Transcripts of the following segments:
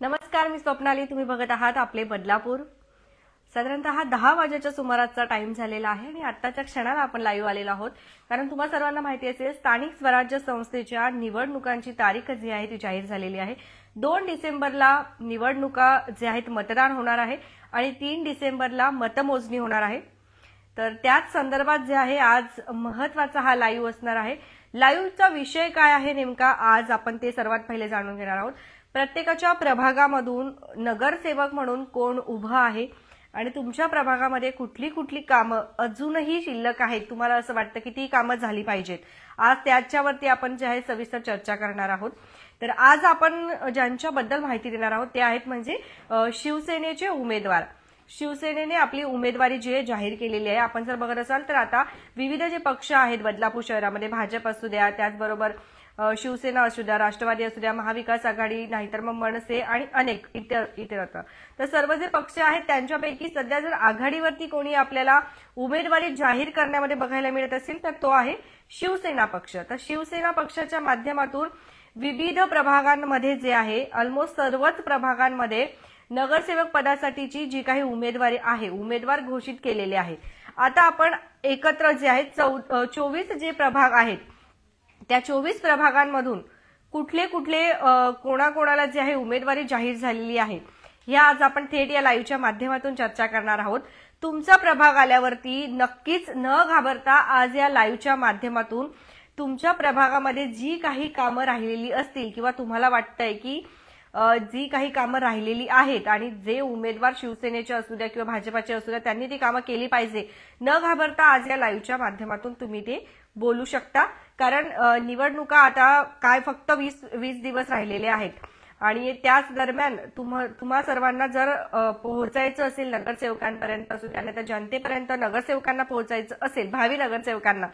नमस्कार, मी स्वप्नाली. तुम्ही बघत आहात आपले बदलापूर. साधारणतः 10 वाजेच्या सुमाराचा टाइम झालेला आहे आणि आत्ताच्या क्षणाला आपण लाईव्ह आलेलो आहोत. कारण तुम्हा सर्वांना माहिती असेल, स्थानिक स्वराज्य संस्थेच्या निवडणुकांची तारीख जी आहे ती जाहीर झालेली आहे. 2 डिसेंबरला निवडणुका जे आहेत मतदान होणार आहे आणि 3 डिसेंबरला मतमोजणी होणार आहे. तर त्याच संदर्भात जे आहे आज महत्त्वाचा हा लाईव्ह असणार आहे. लाईव्हचा विषय काय आहे नेमका आज आपण ते सर्वात पहिले जाणून घेणार आहोत. प्रत्येकाच्या प्रभागामधून नगरसेवक म्हणून कोण उभं आहे आणि तुमच्या प्रभागामध्ये कुठली कुठली कामं अजूनही शिल्लक आहेत, तुम्हाला असं वाटतं की ती कामं झाली पाहिजेत, आज त्याच्यावरती आपण जे आहे सविस्तर चर्चा करणार आहोत. तर आज आपण ज्यांच्याबद्दल माहिती देणार आहोत ते आहेत म्हणजे शिवसेनेचे उमेदवार. शिवसेनेने आपली उमेदवारी जी आहे जाहीर केलेली आहे. आपण जर बघत असाल तर आता विविध जे पक्ष आहेत बदलापूर शहरामध्ये, भाजप असू द्या, त्याचबरोबर शिवसेना असू द्या, राष्ट्रवादी असू द्या, महाविकास आघाडी, नाहीतर मग मनसे आणि अनेक इतर तर सर्व जे पक्ष आहेत त्यांच्यापैकी सध्या जर आघाडीवरती कोणी आपल्याला उमेदवारी जाहीर करण्यामध्ये बघायला मिळत असेल तर तो आहे शिवसेना पक्ष. तर शिवसेना पक्षाच्या माध्यमातून विविध प्रभागांमध्ये जे आहे ऑलमोस्ट सर्वच प्रभागांमध्ये नगरसेवक पदासाठीची जी काही उमेदवारी आहे, उमेदवार घोषित केलेले आहे. आता आपण एकत्र जे आहेत 24 जे प्रभाग आहेत त्या 24 प्रभागांमधून कुठले कुठले कोणाकोणाला जे आहे उमेदवारी जाहीर झालेली आहे या आज आपण थेट या लाईव्हच्या माध्यमातून चर्चा करणार आहोत. तुमचा प्रभाग आल्यावरती नक्कीच न घाबरता आज या लाईव्हच्या माध्यमातून तुमच्या प्रभागामध्ये जी काही कामं राहिलेली असतील किंवा तुम्हाला वाटतंय की जी काही कामं राहिलेली आहेत आणि जे उमेदवार शिवसेनेचे असू द्या किंवा भाजपाचे असू द्या त्यांनी ती कामं केली पाहिजे, न घाबरता आज या लाईव्हच्या माध्यमातून तुम्ही ते बोलू शकता. कारण निवडणुका आता काय फक्त 20 दिवस राहिलेले आहेत आणि त्याच दरम्यान तुम्हा सर्वांना जर पोहोचायचं असेल नगरसेवकांपर्यंत असू द्या त्या जनतेपर्यंत नगरसेवकांना पोहोचायचं असेल, भावी नगरसेवकांना,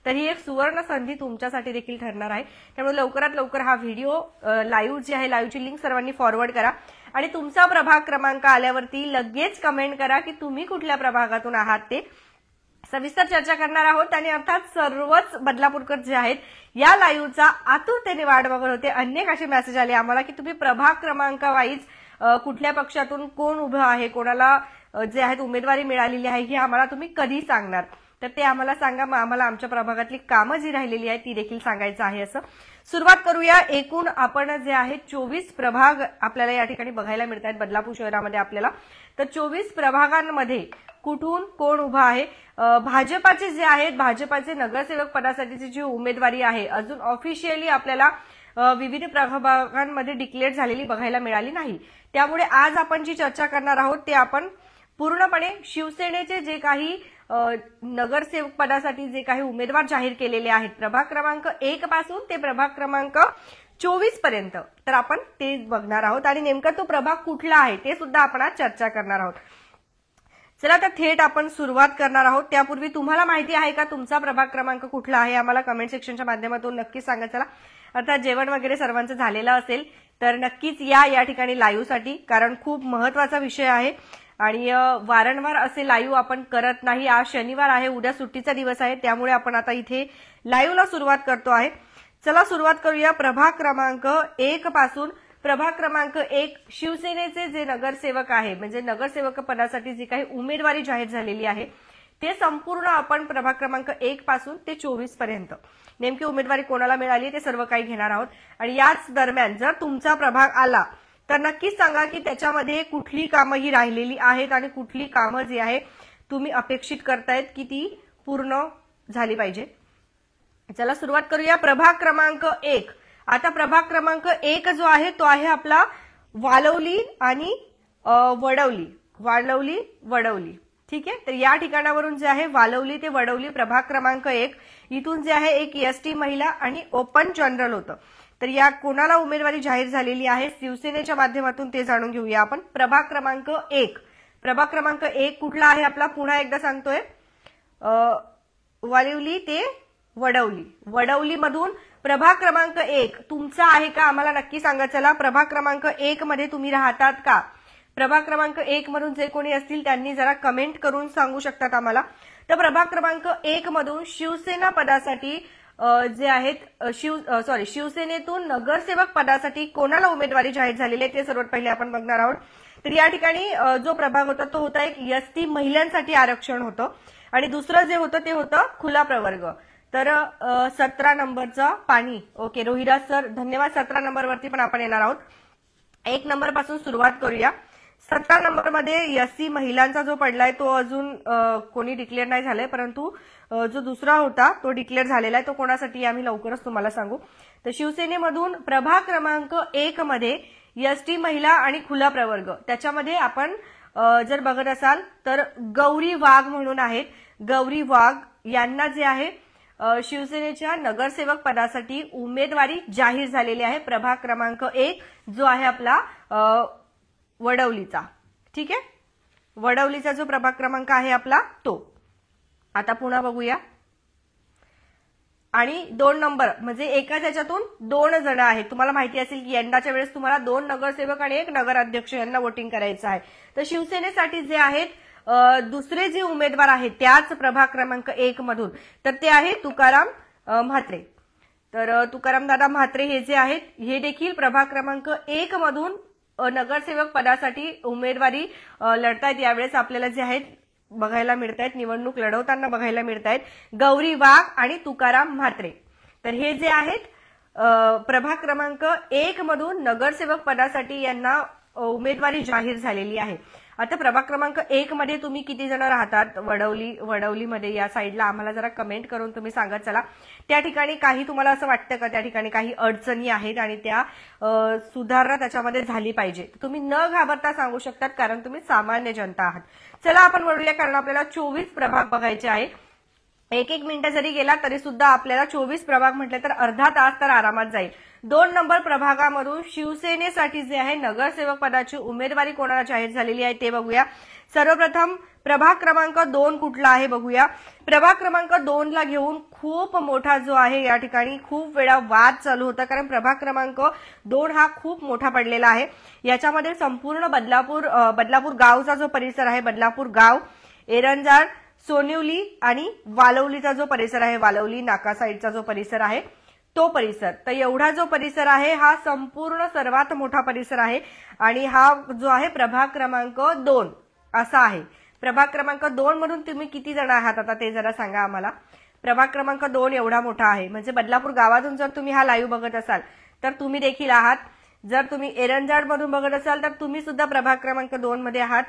तर ही एक सुवर्ण संधी तुमच्यासाठी देखील ठरणार आहे. त्यामुळे लवकरात लवकर हा व्हिडिओ लाईव्ह जी आहे लाईव्हची लिंक सर्वांनी फॉरवर्ड करा आणि तुमचा प्रभाग क्रमांक आल्यावरती लगेच कमेंट करा की तुम्ही कुठल्या प्रभागातून आहात. ते सविस्तर चर्चा करणार आहोत आणि अर्थात सर्वच बदलापूरकर जे आहेत या लाईव्हचा आतुरतेने वाट बघत होते. अनेक असे मेसेज आले आम्हाला की तुम्ही प्रभाग क्रमांक वाईज कुठल्या पक्षातून कोण उभं आहे, कोणाला जे आहेत उमेदवारी मिळालेली आहे ही आम्हाला तुम्ही कधी सांगणार, तर ते आम्हाला सांगा. मग आम्हाला आमच्या प्रभागातली कामं जी राहिलेली आहेत ती देखील सांगायचं आहे. असं सुरुवात करूया. एकूण आपण जे आहे 24 प्रभाग आपल्याला या ठिकाणी बघायला मिळत आहेत बदलापूर शहरामध्ये आपल्याला. तर 24 प्रभागांमध्ये कुठून कोण उभा आहे. भाजपाचे जे आहेत भाजपाचे नगरसेवक पदासाठीची जी उमेदवारी आहे अजून ऑफिशियली आपल्याला विविध प्रभागांमध्ये डिक्लेअर झालेली बघायला मिळाली नाही. त्यामुळे आज आपण जी चर्चा करणार आहोत ते आपण पूर्णपणे शिवसेनेचे जे काही नगरसेवक पदासाठी जे काही उमेदवार जाहीर केलेले आहेत प्रभाग क्रमांक 1 पासून ते प्रभाग क्रमांक 24 पर्यंत, तर आपण ते बघणार आहोत आणि नेमका तो प्रभाग कुठला आहे ते सुद्धा आपण आज चर्चा करणार आहोत. चला तर थेट आपण सुरुवात करणार आहोत. त्यापूर्वी तुम्हाला माहिती आहे का तुमचा प्रभाग क्रमांक कुठला आहे, आम्हाला कमेंट सेक्शनच्या माध्यमातून नक्की सांगा. चला आता जेवण वगैरे सर्वांचं झालेलं असेल तर नक्कीच या ठिकाणी लाईव्हसाठी, कारण खूप महत्वाचा विषय आहे आणि वारंवार असे लाईव्ह आपण करत नाही. आज शनिवार आहे, उद्या सुट्टीचा दिवस आहे, त्यामुळे आपण आता इथे लाईव्हला सुरुवात करतो आहे. चला सुरुवात करूया. प्रभाग क्रमांक 1 पासून प्रभाग क्रमांक 1 शिवसेनेचे जे नगरसेवक आहे म्हणजे नगरसेवक पदासाठी जी काही उमेदवारी जाहीर झालेली आहे ते संपूर्ण आपण प्रभाग क्रमांक 1 पासून ते 24 पर्यंत नेमकी उमेदवारी कोणाला मिळाली ते सर्व काही घेणार आहोत. आणि याच दरम्यान जर तुमचा प्रभाग आला तर नक्कीच सांगा की त्याच्यामध्ये कुठली कामं ही राहिलेली आहेत आणि कुठली कामं जी आहे तुम्ही अपेक्षित करतायत की ती पूर्ण झाली पाहिजे. चला सुरुवात करूया. प्रभाग क्रमांक 1. आता प्रभाग क्रमांक 1 जो आहे तो आहे आपला वालवली आणि वडवली. ठीक आहे. तर या ठिकाणावरून जे आहे वालवली ते वडवली प्रभाग क्रमांक 1 इथून जे आहे एक एसटी महिला आणि ओपन जनरल होतं. तर या कोणाला उमेदवारी जाहीर झालेली आहे शिवसेनेच्या माध्यमातून ते जाणून घेऊया आपण. प्रभाग क्रमांक 1. प्रभाग क्रमांक 1 कुठला आहे आपला, पुन्हा एकदा सांगतोय, वालवली ते वडवली मधून प्रभाग क्रमांक 1 तुमचा आहे का आम्हाला नक्की सांगा. चला प्रभाग क्रमांक 1 मध्ये तुम्ही राहतात का. प्रभाग क्रमांक 1 मधून जे कोणी असतील त्यांनी जरा कमेंट करून सांगू शकतात आम्हाला. तर प्रभाग क्रमांक 1 मधून शिवसेना पदासाठी जे आहेत शिवसेनेतून नगरसेवक पदासाठी कोणाला उमेदवारी जाहीर झालेली आहे ते सर्वात पहिले आपण बघणार आहोत। तर या ठिकाणी जो प्रभाग होता तो होता एक एसटी महिलांसाठी आरक्षण होतं आणि दुसरं जे होतं ते होतं खुला प्रवर्ग। तर 17 नंबरचा पाणी, ओके रोहिराज सर धन्यवाद। 17 नंबरवरती पण आपण येणार आहोत। 1 नंबर पासून सुरुवात करूया। 17 नंबर मध्ये एससी महिलांचा जो पडलाय तो अजून कोणी डिक्लेअर नाही झालाय, परंतु जो दुसरा होता तो डिक्लेअर झालेला आहे। तो कोणासाठी आम्ही लवकरच तुम्हाला सांगू। तर शिवसेनेमधून प्रभाग क्रमांक 1 मध्ये एसटी महिला आणि खुला प्रवर्ग, त्याच्यामध्ये आपण जर बघत असाल तर गौरी वाघ म्हणून आहेत। गौरी वाघ यांना जे आहे शिवसेनेच्या नगरसेवक पदासाठी उमेदवारी जाहीर झालेली आहे। प्रभाग क्रमांक 1 जो आहे आपला वडवलीचा, ठीक आहे, वडवलीचा जो प्रभाग क्रमांक आहे आपला तो। आता पुन्हा बघूया। आणि 2 नंबर म्हणजे एकाच याच्यातून 2 जण आहेत। तुम्हाला माहिती असेल की यंदाच्या वेळेस तुम्हाला 2 नगरसेवक आणि 1 नगराध्यक्ष यांना वोटिंग करायचं आहे। तर शिवसेनेसाठी जे आहेत दुसरे जे उमेदवार आहेत त्याच प्रभाग क्रमांक 1 मधून, तर ते आहे तुकाराम म्हात्रे। तर तुकाराम दादा म्हात्रे हे जे आहेत हे देखील प्रभाग क्रमांक 1 मधून नगरसेवक पदासाठी उमेदवारी लढतायत। यावेळेस आपल्याला जे आहेत बघायला मिळतायत, निवडणूक लढवताना बघायला मिळतायत गौरी वाघ आणि तुकाराम म्हात्रे। तर हे जे आहेत प्रभाग क्रमांक 1 मधून नगरसेवक पदासाठी यांना उमेदवारी जाहीर झालेली आहे। आता प्रभाग क्रमांक 1 मध्ये तुम्ही किती जण राहतात वडवलीमध्ये या साईडला आम्हाला जरा कमेंट करून तुम्ही सांगत चला। त्या ठिकाणी काही तुम्हाला असं वाटतं का त्या ठिकाणी काही अडचणी आहेत आणि त्या सुधारणा त्याच्यामध्ये झाली पाहिजे, तुम्ही न घाबरता सांगू शकतात कारण तुम्ही सामान्य जनता आहात। चला आपण वळूया कारण आपल्याला 24 प्रभाग बघायचे आहे। 1-1 मिनिट जरी गेला तरी सुद्धा आपल्याला 24 प्रभाग म्हटले तर अर्धा तास तर आरामात जाईल। 2 नंबर प्रभागामधून शिवसेनेसाठी जे आहे नगरसेवक पदाची उमेदवारी कोणाला जाहीर झालेली आहे ते बघूया। सर्वप्रथम प्रभाग क्रमांक 2 कुठला आहे बघूया। प्रभाग क्रमांक 2 ला घेऊन खूप मोठा जो आहे या ठिकाणी खूप वेळा वाद चालू होता कारण प्रभाग क्रमांक 2 हा खूप मोठा पडलेला आहे। याच्यामध्ये संपूर्ण बदलापूर गावचा जो परिसर आहे, बदलापूर गाव, एरंजाड, सोनिवली आणि वालवलीचा जो परिसर आहे, वालवली नाका साईडचा जो परिसर आहे तो परिसर, तर एवढा जो परिसर आहे हा संपूर्ण सर्वात मोठा परिसर आहे आणि हा जो आहे प्रभाग क्रमांक 2 असा आहे। प्रभाग क्रमांक 2 मधून तुम्ही किती जण आहात आता ते जरा सांगा आम्हाला। प्रभाग क्रमांक 2 एवढा मोठा आहे म्हणजे बदलापूर गावातून जर तुम्ही हा लाईव्ह बघत असाल तर तुम्ही देखील आहात। जर तुम्ही एरंजाड मधून बघत असाल तर तुम्ही सुद्धा प्रभाग क्रमांक 2 मध्ये आहात।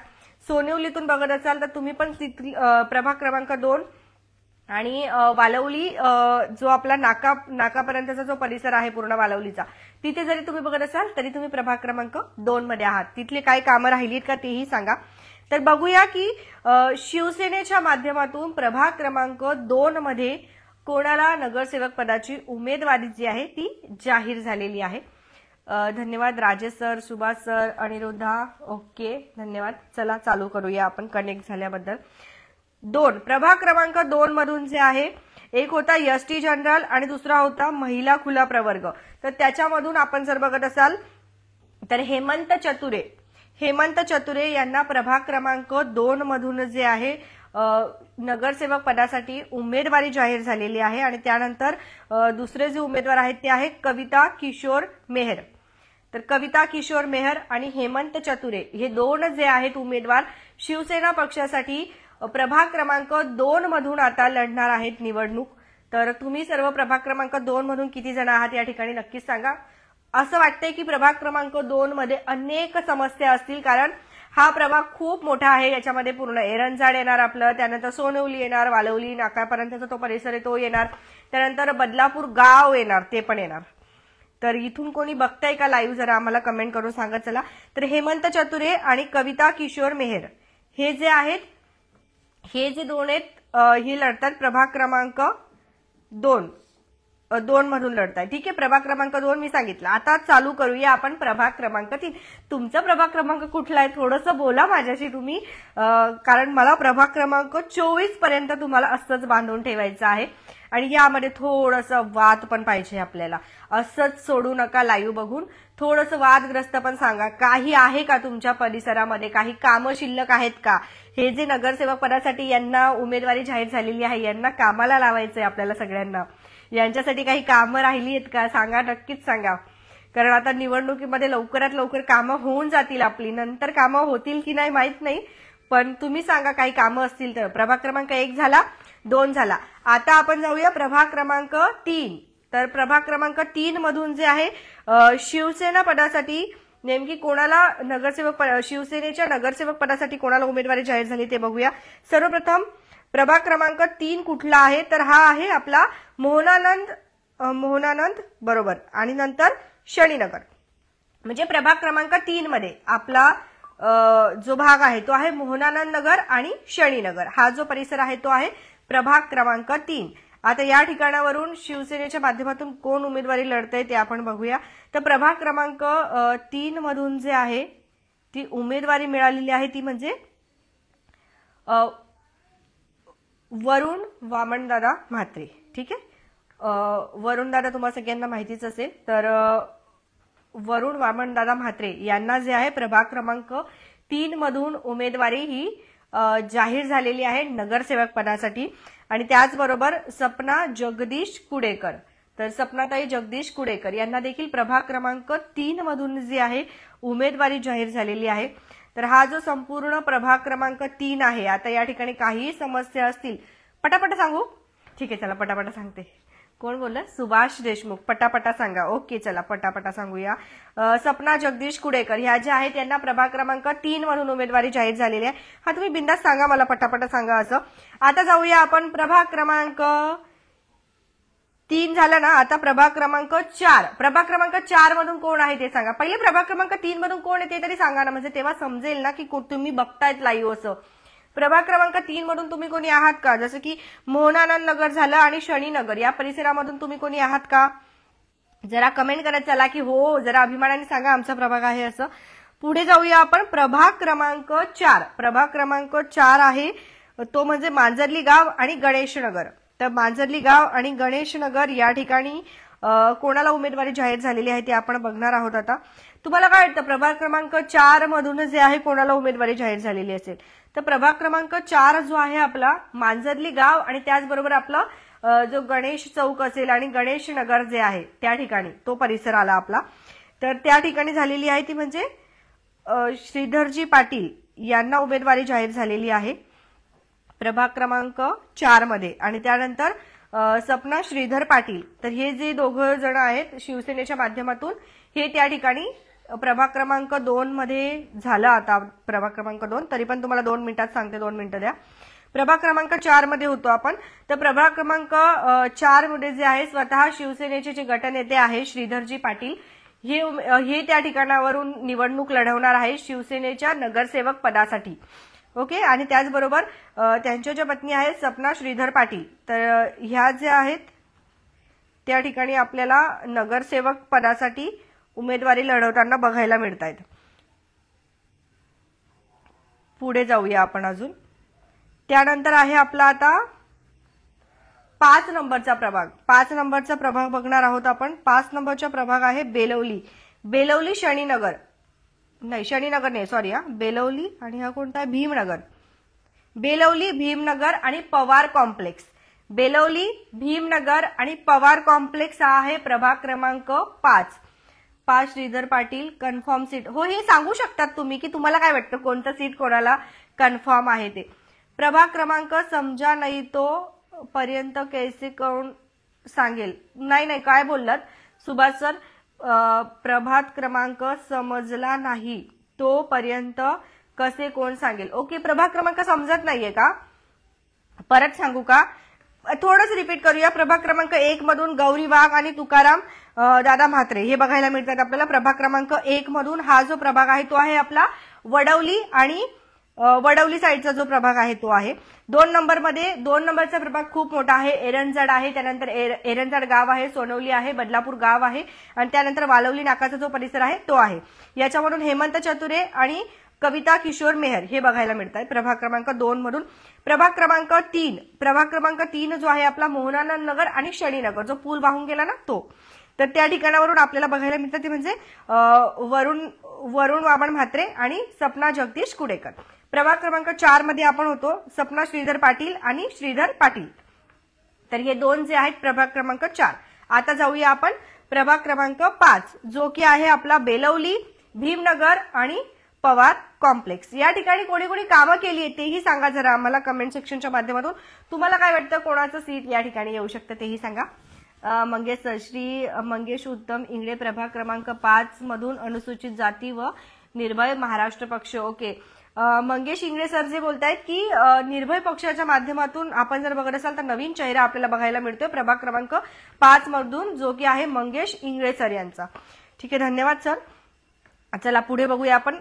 सोनिवलीतून बघत असाल तर तुम्ही पण प्रभाग क्रमांक 2 आणि वालवली जो आपला नाकापर्यंतचा जो परिसर आहे पूर्ण वालवलीचा तिथे जरी तुम्ही बघत असाल तरी तुम्ही प्रभाग क्रमांक 2 मध्ये आहात। तिथली काही कामं राहिलीत का तेही सांगा। तर बघूया की शिवसेनेच्या माध्यमातून प्रभाग क्रमांक 2 मध्ये कोणाला नगरसेवक पदाची उमेदवारी जी आहे ती जाहीर झालेली आहे। धन्यवाद Rajesh sir, Subhash sir, Aniruddha, okay धन्यवाद। चला चालू करूया आपण कनेक्ट झाल्याबद्दल। 2 प्रभाग क्रमांक 2 मधून जे आहे एक होता एसटी जनरल आणि दुसरा होता महिला खुला प्रवर्ग। तर त्याच्यामधून आपण जर बघत असाल तर हेमंत चतुरे यांना प्रभाग क्रमांक 2 मधून जे आहे नगरसेवक पदासाठी उमेदवारी जाहीर झालेली आहे। आणि त्यानंतर दुसरे जे उमेदवार आहेत ते आहेत कविता किशोर मेहर। तर कविता किशोर मेहर आणि हेमंत चतुरे हे 2 जे आहेत उमेदवार शिवसेना पक्षासाठी प्रभाग क्रमांक 2 मधून आता लढणार आहेत निवडणूक। तर तुम्ही सर्व प्रभाग क्रमांक 2 मधून किती जण आहात या ठिकाणी नक्कीच सांगा। असं वाटतंय की प्रभाग क्रमांक 2 मध्ये अनेक समस्या असतील कारण हा प्रभाग खूप मोठा आहे। याच्यामध्ये पूर्ण एरंजाड येणार आपलं, त्यानंतर सोनवली येणार, वालवली नाकापर्यंतचा तो परिसर आहे तो येणार, त्यानंतर बदलापूर गाव येणार ते पण येणार। तर इथून कोणी बघताय का लाईव्ह जरा आम्हाला कमेंट करून सांगत चला। तर हेमंत चतुरे आणि कविता किशोर मेहर हे जे आहेत हे जे 2 आहेत हे लढतात प्रभाग क्रमांक 2 मधून लढताय, ठीक आहे। प्रभाग क्रमांक 2 मी सांगितलं। आता चालू करूया आपण प्रभाग क्रमांक 3। तुमचा प्रभाग क्रमांक कुठला आहे थोडंसं बोला माझ्याशी तुम्ही, कारण मला प्रभाग क्रमांक 24 पर्यंत तुम्हाला असंच बांधून ठेवायचं आहे आणि यामध्ये थोडंसं वाद पण पाहिजे आपल्याला। असंच सोडू नका लाईव्ह बघून, थोडंसं वादग्रस्त पण सांगा। काही आहे का तुमच्या परिसरामध्ये, काही कामं शिल्लक आहेत का? हे जे नगरसेवक पदासाठी यांना उमेदवारी जाहीर झालेली आहे यांना कामाला लावायचंय आपल्याला सगळ्यांना। यांच्यासाठी काही कामं राहिली आहेत का सांगा, नक्कीच सांगा. कारण आता निवडणुकीमध्ये लवकरात लवकर कामं होऊन जातील आपली, नंतर कामं होतील की नाही माहित नाही, पण तुम्ही सांगा काही कामं असतील तर. प्रभाग क्रमांक 1 झाला, 2 झाला. आता आपण जाऊया प्रभाग क्रमांक 3. तर प्रभाग क्रमांक 3 मधून जे आहे शिवसेना पदासाठी नेमकी कोणाला नगरसेवक, शिवसेनेच्या नगरसेवक पदासाठी कोणाला उमेदवारी जाहीर झाली ते बघूया. सर्वप्रथम प्रभाग क्रमांक 3 कुठला आहे, तर हा आहे आपला मोहनानंद बरोबर, आणि नंतर शनीनगर. म्हणजे प्रभाग क्रमांक 3 मध्ये आपला जो भाग आहे तो आहे मोहनानंद नगर आणि शनीनगर. हा जो परिसर आहे तो आहे प्रभाग क्रमांक 3. आता या ठिकाणावरून शिवसेनेच्या माध्यमातून कोण उमेदवारी लढतंय ते आपण बघूया. तर प्रभाग क्रमांक 3 मधून जे आहे ती उमेदवारी मिळालेली आहे ती म्हणजे वरुण वामनदादा म्हात्रे. ठीक आहे, वरुणदादा तुम्हाला सगळ्यांना माहितीच असेल. तर वरुण वामनदादा म्हात्रे यांना जे आहे प्रभाग क्रमांक 3 मधून उमेदवारी ही जाहीर झालेली आहे नगरसेवक पदासाठी. आणि त्याचबरोबर सपना जगदीश कुडेकर, तर सपनाताई जगदीश कुडेकर यांना देखील प्रभाग क्रमांक 3 मधून जी आहे उमेदवारी जाहीर झालेली आहे. तर हा जो संपूर्ण प्रभाग क्रमांक 3 आहे, आता या ठिकाणी काही समस्या असतील पटापट सांगू. ठीक आहे, चला पटापट सांगते. कोण बोललं? सुभाष देशमुख. पटापटा सांगा. ओके, चला पटापटा सांगूया. सपना जगदीश कुडेकर ह्या ज्या आहेत त्यांना प्रभाग क्रमांक 3 मधून उमेदवारी जाहीर झालेली आहे. हा तुम्ही बिंदास सांगा, मला पटापटा सांगा असं. आता जाऊया आपण प्रभाग क्रमांक 3 झाला ना, आता प्रभाग क्रमांक 4. प्रभाग क्रमांक 4 मधून कोण आहे ते सांगा. पहिले प्रभाग क्रमांक 3 मधून कोण आहे ते तरी सांगा ना, म्हणजे तेव्हा समजेल ना की तुम्ही बघतायत लाईव्ह असं. प्रभाग क्रमांक 3 मधून तुम्ही कोणी आहात का? जसं की मोहनानंद नगर झालं आणि शनीनगर या परिसरामधून तुम्ही कोणी आहात का? जरा कमेंट करत चला की हो, जरा अभिमानाने सांगा आमचा प्रभाग आहे असं. पुढे जाऊया आपण प्रभाग क्रमांक 4. प्रभाग क्रमांक 4 आहे तो म्हणजे मांजर्ली गाव आणि गणेशनगर. तर मांजर्ली गाव आणि गणेशनगर या ठिकाणी कोणाला उमेदवारी जाहीर झालेली आहे ते आपण बघणार आहोत. आता तुम्हाला काय वाटतं प्रभाग क्रमांक 4 मधून जे आहे कोणाला उमेदवारी जाहीर झालेली असेल? तर प्रभाग क्रमांक 4 जो आहे आपला मांजर्ली गाव आणि त्याचबरोबर आपलं जो गणेश चौक असेल आणि गणेश नगर जे आहे त्या ठिकाणी तो परिसर आला आपला. तर त्या ठिकाणी झालेली आहे ती म्हणजे श्रीधरजी पाटील यांना उमेदवारी जाहीर झालेली आहे प्रभाग क्रमांक 4 मध्ये. आणि त्यानंतर सपना श्रीधर पाटील, तर हे जे दोघं जण आहेत शिवसेनेच्या माध्यमातून हे त्या ठिकाणी प्रभाग क्रमांक 2 मध्ये झालं. आता प्रभाग क्रमांक 2 तरी पण तुम्हाला 2 मिनिटात सांगते, 2 मिनिटं द्या. प्रभाग क्रमांक 4 मध्ये होतो आपण. तर प्रभाग क्रमांक 4 मध्ये जे आहे स्वतः शिवसेनेचे जे गटनेते आहे श्रीधरजी पाटील हे त्या ठिकाणावरून निवडणूक लढवणार आहे शिवसेनेच्या नगरसेवक पदासाठी. ओके, आणि त्याचबरोबर त्यांच्या ज्या पत्नी आहेत सपना श्रीधर पाटील, तर ह्या ज्या आहेत त्या ठिकाणी आपल्याला नगरसेवक पदासाठी उमेदवारी लढवताना बघायला मिळत आहेत. पुढे जाऊया आपण अजून. त्यानंतर आहे आपला आता 5 नंबरचा प्रभाग. 5 नंबरचा प्रभाग बघणार आहोत आपण. 5 नंबरचा प्रभाग आहे बेलवली शनीनगर, नाही शनीनगर नाही, सॉरी हा, बेलवली आणि हा कोणता आहे भीमनगर. बेलवली, भीमनगर आणि पवार कॉम्प्लेक्स. बेलवली, भीमनगर आणि पवार कॉम्प्लेक्स हा आहे प्रभाग क्रमांक 5. Shridhar Patil confirm seat. हो, हे सांगू शकतात तुम्ही की तुम्हाला काय वाटतं कोणतं सीट कोणाला कन्फर्म आहे ते. प्रभाग क्रमांक समजा नाही तो पर्यंत कैसे कोण सांगेल. नाही काय बोललात सुभाष सर, प्रभाग क्रमांक समजला नाही तो पर्यंत कसे कोण सांगेल. ओके, प्रभाग क्रमांक समजत नाहीये का? परत सांगू का? थोडंच रिपीट करूया. प्रभाग क्रमांक 1 मधून गौरी वाघ आणि तुकाराम दादा म्हात्रे हे बघायला मिळतात आपल्याला. प्रभाग क्रमांक 1 मधून हा जो प्रभाग आहे तो आहे आपला वडवली आणि वडवली साईडचा जो प्रभाग आहे तो आहे. 2 नंबरचा प्रभाग खूप मोठा आहे, एरंजड आहे, त्यानंतर एरंजड गाव आहे, सोनवली आहे, बदलापूर गाव आहे आणि त्यानंतर वालवली नाकाचा जो परिसर आहे तो आहे. याच्यामधून हेमंत चतुरे आणि कविता किशोर मेहर हे बघायला मिळतात प्रभाग क्रमांक 2 मधून. प्रभाग क्रमांक 3 जो आहे आपला मोहनानंद नगर आणि शनीनगर, जो पूल वाहून गेला ना तो, तर त्या ठिकाणावरून आपल्याला बघायला मिळतं ते म्हणजे वरुण वामन म्हात्रे आणि सपना जगदीश कुडेकर. प्रभाग क्रमांक 4 मध्ये आपण होतो सपना श्रीधर पाटील आणि श्रीधर पाटील. तर हे 2 जे आहेत प्रभाग क्रमांक 4. आता जाऊया आपण प्रभाग क्रमांक 5 जो की आहे आपला बेलवली, भीमनगर आणि पवार कॉम्प्लेक्स. या ठिकाणी कोणी कोणी कामं केली आहेत तेही सांगा जरा आम्हाला कमेंट सेक्शनच्या माध्यमातून. तुम्हाला काय वाटतं कोणाचं सीट या ठिकाणी येऊ शकतं तेही सांगा. मंगेश सर, श्री मंगेश उत्तम इंगळे प्रभाग क्रमांक 5 मधून अनुसूचित जाती व निर्भय महाराष्ट्र पक्ष. ओके, मंगेश इंगळे सर जे बोलतायत की निर्भय पक्षाच्या माध्यमातून आपण जर बघत असाल तर नवीन चेहरा आपल्याला बघायला मिळतोय प्रभाग क्रमांक 5 मधून जो की आहे मंगेश इंगळे सर यांचा. ठीक आहे, धन्यवाद सर. चला पुढे बघूया आपण.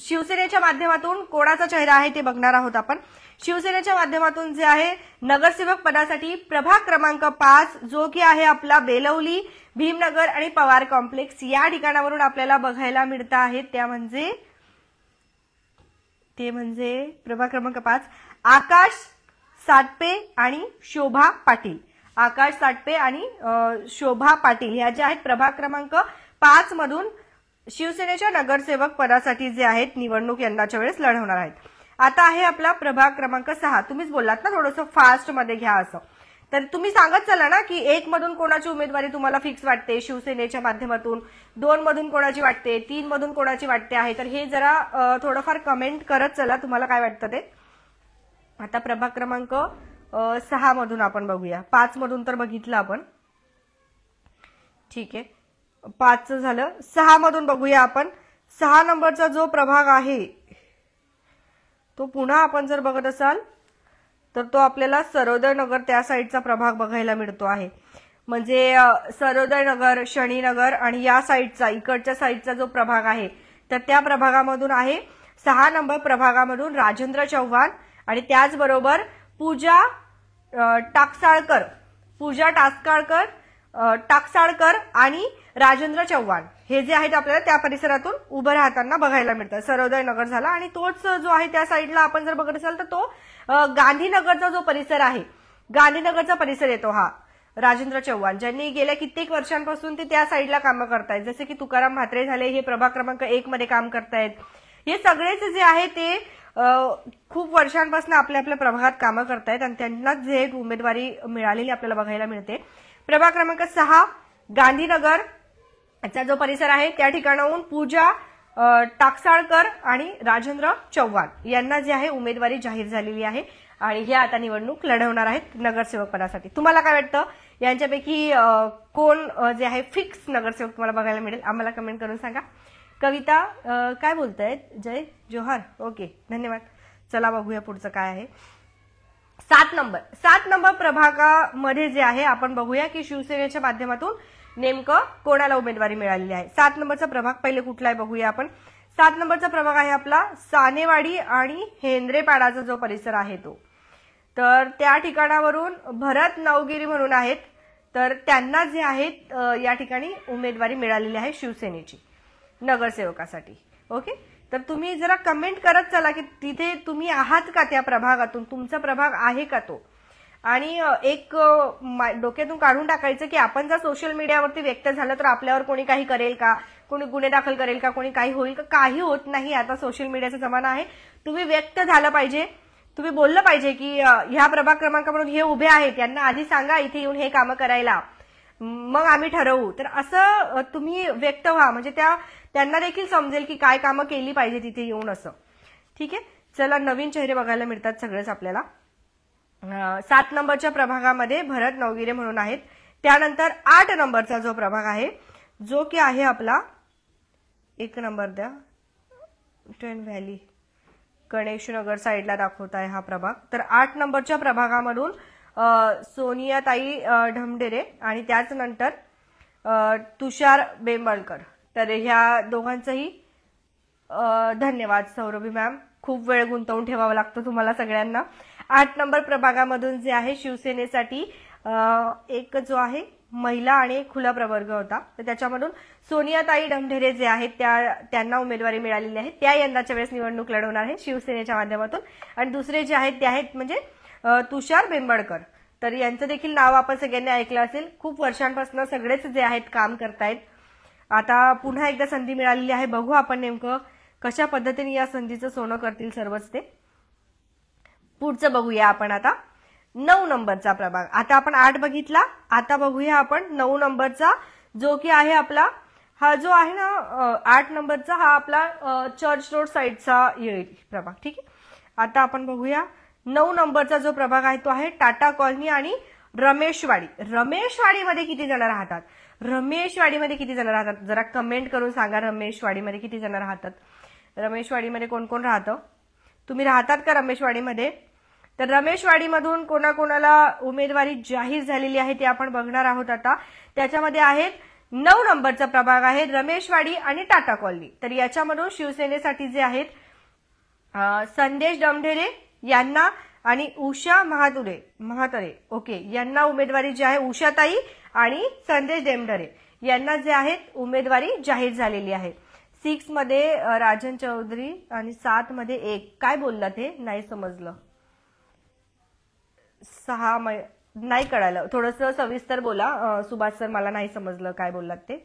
शिवसेनेच्या माध्यमातून कोणाचा चेहरा आहे ते बघणार आहोत आपण. शिवसेनेच्या माध्यमातून जे आहे नगरसेवक पदासाठी प्रभाग क्रमांक 5 जो की आहे आपला बेलवली, भीमनगर आणि पवार कॉम्प्लेक्स या ठिकाणावरून आपल्याला बघायला मिळत आहेत. ते म्हणजे प्रभाग क्रमांक 5 आकाश साटपे आणि शोभा पाटील. आकाश साटपे आणि शोभा पाटील ह्या ज्या आहेत प्रभाग क्रमांक 5 मधून शिवसेनेच्या नगरसेवक पदासाठी जे आहेत निवडणूक यंदाच्या वेळेस लढवणार आहेत. आता आहे आपला प्रभाग क्रमांक 6. तुम्हीच बोललात ना थोडंसं फास्ट मध्ये घ्या असं, तर तुम्ही सांगत चला ना की 1 मधून कोणाची उमेदवारी तुम्हाला फिक्स वाटते शिवसेनेच्या माध्यमातून, 2 मधून कोणाची वाटते, 3 मधून कोणाची वाटते आहे. तर हे जरा थोडंफार कमेंट करत चला तुम्हाला काय वाटतं ते. आता प्रभाग क्रमांक 6 मधून आपण बघूया. 5 मधून तर बघितलं आपण. ठीक आहे, 5 झालं. 6 मधून बघूया आपण. 6 नंबरचा जो प्रभाग आहे तो पुन्हा आपण जर बघत असाल तर तो आपल्याला सर्वोदय नगर त्या साईडचा प्रभाग बघायला मिळतो आहे. म्हणजे सर्वोदय नगर, शनीनगर आणि या साईडचा इकडच्या साईडचा जो प्रभाग आहे तर त्या प्रभागामधून आहे 6 नंबर प्रभागामधून राजेंद्र चव्हाण आणि त्याचबरोबर पूजा टाकसाळकर आणि राजेंद्र चव्हाण हे जे आहेत आपल्याला त्या परिसरातून उभं राहताना बघायला मिळतं. सर्वोदय नगर झाला आणि तोच जो आहे त्या साईडला आपण जर बघत असाल तर तो गांधीनगरचा जो परिसर आहे, गांधीनगरचा परिसर येतो हा राजेंद्र चव्हाण, ज्यांनी गेल्या कित्येक वर्षांपासून ते त्या साईडला कामं करतायत. जसे की तुकाराम म्हात्रे झाले, हे प्रभाग क्रमांक 1 मध्ये काम करतायत. हे सगळेच जे आहे ते खूप वर्षांपासून आपल्या आपल्या प्रभागात कामं करतायत आणि त्यांनाच जे उमेदवारी मिळालेली आपल्याला बघायला मिळते. प्रभाग क्रमांक 6 गांधीनगर चा जो परिसर आहे त्या ठिकाणाहून पूजा टाकसाळकर आणि राजेंद्र चव्हाण यांना जे आहे उमेदवारी जाहीर झालेली आहे आणि हे आता निवडणूक लढवणार आहेत नगरसेवक पदासाठी. तुम्हाला काय वाटतं यांच्यापैकी कोण जे आहे फिक्स नगरसेवक तुम्हाला बघायला मिळेल आम्हाला कमेंट करून सांगा. कविता काय बोलतायत? जय जोहार. ओके, धन्यवाद. चला बघूया पुढचं काय आहे. 7 नंबर प्रभागामध्ये जे आहे आपण बघूया की शिवसेनेच्या माध्यमातून नेमकं कोणाला उमेदवारी मिळालेली आहे. 7 नंबरचा प्रभाग पहिले कुठला आहे बघूया आपण. 7 नंबरचा प्रभाग आहे आपला सानेवाडी आणि हेंद्रेपाडाचा जो परिसर आहे तो. तर त्या ठिकाणावरून भरत नवगिरी म्हणून आहेत, तर त्यांना जे आहेत या ठिकाणी उमेदवारी मिळालेली आहे शिवसेनेची नगरसेवकासाठी. ओके, तर तुम्ही जरा कमेंट करत चला की तिथे तुम्ही आहात का त्या प्रभागातून, तुमचा प्रभाग आहे का तो. आणि एक डोक्यातून काढून टाकायचं की आपण जर सोशल मीडियावरती व्यक्त झालं तर आपल्यावर कोणी काही करेल का, कोणी गुन्हे दाखल करेल का, कोणी काही होईल का. काही होत नाही. आता सोशल मीडियाचा जमाना आहे. तुम्ही व्यक्त झालं पाहिजे, तुम्ही बोललं पाहिजे की ह्या प्रभाग क्रमांकावरून हे उभे आहेत, यांना आधी सांगा इथे येऊन हे कामं करायला, मग आम्ही ठरवू. तर असं तुम्ही व्यक्त व्हा, म्हणजे त्यांना देखील समजेल की काय कामं केली पाहिजे तिथे येऊन असं. ठीक आहे, चला नवीन चेहरे बघायला मिळतात सगळेच आपल्याला. 7 नंबरच्या प्रभागामध्ये भरत नवगिरे म्हणून आहेत. त्यानंतर 8 नंबरचा जो प्रभाग आहे जो की आहे आपला 1 नंबर द्या, ट्रेन व्हॅली गणेशनगर साईडला दाखवत आहे हा प्रभाग. तर 8 नंबरच्या प्रभागामधून सोनियाताई ढमढेरे आणि त्याच नंतर तुषार बेंबळकर. तर ह्या दोघांचंही धन्यवाद सौरभी मॅम, खूप वेळ गुंतवून ठेवावा लागतो तुम्हाला सगळ्यांना. 8 नंबर प्रभागामधून जे आहे शिवसेनेसाठी एक जो आहे महिला आणि एक खुला प्रवर्ग होता, तर त्याच्यामधून सोनियाताई ढमढेरे जे आहेत त्यांना उमेदवारी मिळालेली आहे. त्या यंदाच्या वेळेस निवडणूक लढवणार आहे शिवसेनेच्या माध्यमातून. आणि दुसरे जे आहेत ते आहेत म्हणजे तुषार बेंबळकर. तर यांचं देखील नाव आपण सगळ्यांनी ऐकलं असेल. खूप वर्षांपासून सगळेच जे आहेत काम करतायत. आता पुन्हा एकदा संधी मिळालेली आहे. बघू आपण नेमकं कशा पद्धतीने या संधीचं सोनं करतील सर्वच ते. पुढचं बघूया आपण आता. 9 नंबरचा प्रभाग. आता आपण 8 बघितला, आता बघूया आपण 9 नंबरचा, जो की आहे आपला हा जो आहे ना 8 नंबरचा हा आपला चर्च रोड साइडचा येईल प्रभाग. ठीक आहे. आता आपण बघूया 9 नंबरचा जो प्रभाग आहे तो आहे टाटा कॉलनी आणि रमेशवाडी. रमेशवाडीमध्ये किती जण राहतात? रमेशवाडीमध्ये किती जण राहतात? जरा कमेंट करून सांगा, रमेशवाडीमध्ये किती जण राहतात? रमेशवाडीमध्ये कोण कोण राहतं? तुम्ही राहतात का रमेशवाडीमध्ये? तर रमेशवाडीमधून कोणाकोणाला उमेदवारी जाहीर झालेली आहे ते आपण बघणार आहोत आता. त्याच्यामध्ये आहेत 9 नंबरचा प्रभाग आहे रमेशवाडी आणि टाटा कॉलनी. तर याच्यामधून शिवसेनेसाठी जे आहेत संदेश डमढेरे यांना आणि उषा महातरे ओके यांना उमेदवारी जी आहे, उषाताई आणि संदेश डेमढरे यांना जे आहेत उमेदवारी जाहीर झालेली आहे. 6 मध्ये राजन चौधरी आणि 7 मध्ये 1. काय बोलला ते? नाही समजलं. 6 नाही कळालं, थोडस सविस्तर बोला सुभाष सर, मला नाही समजलं काय बोललात ते.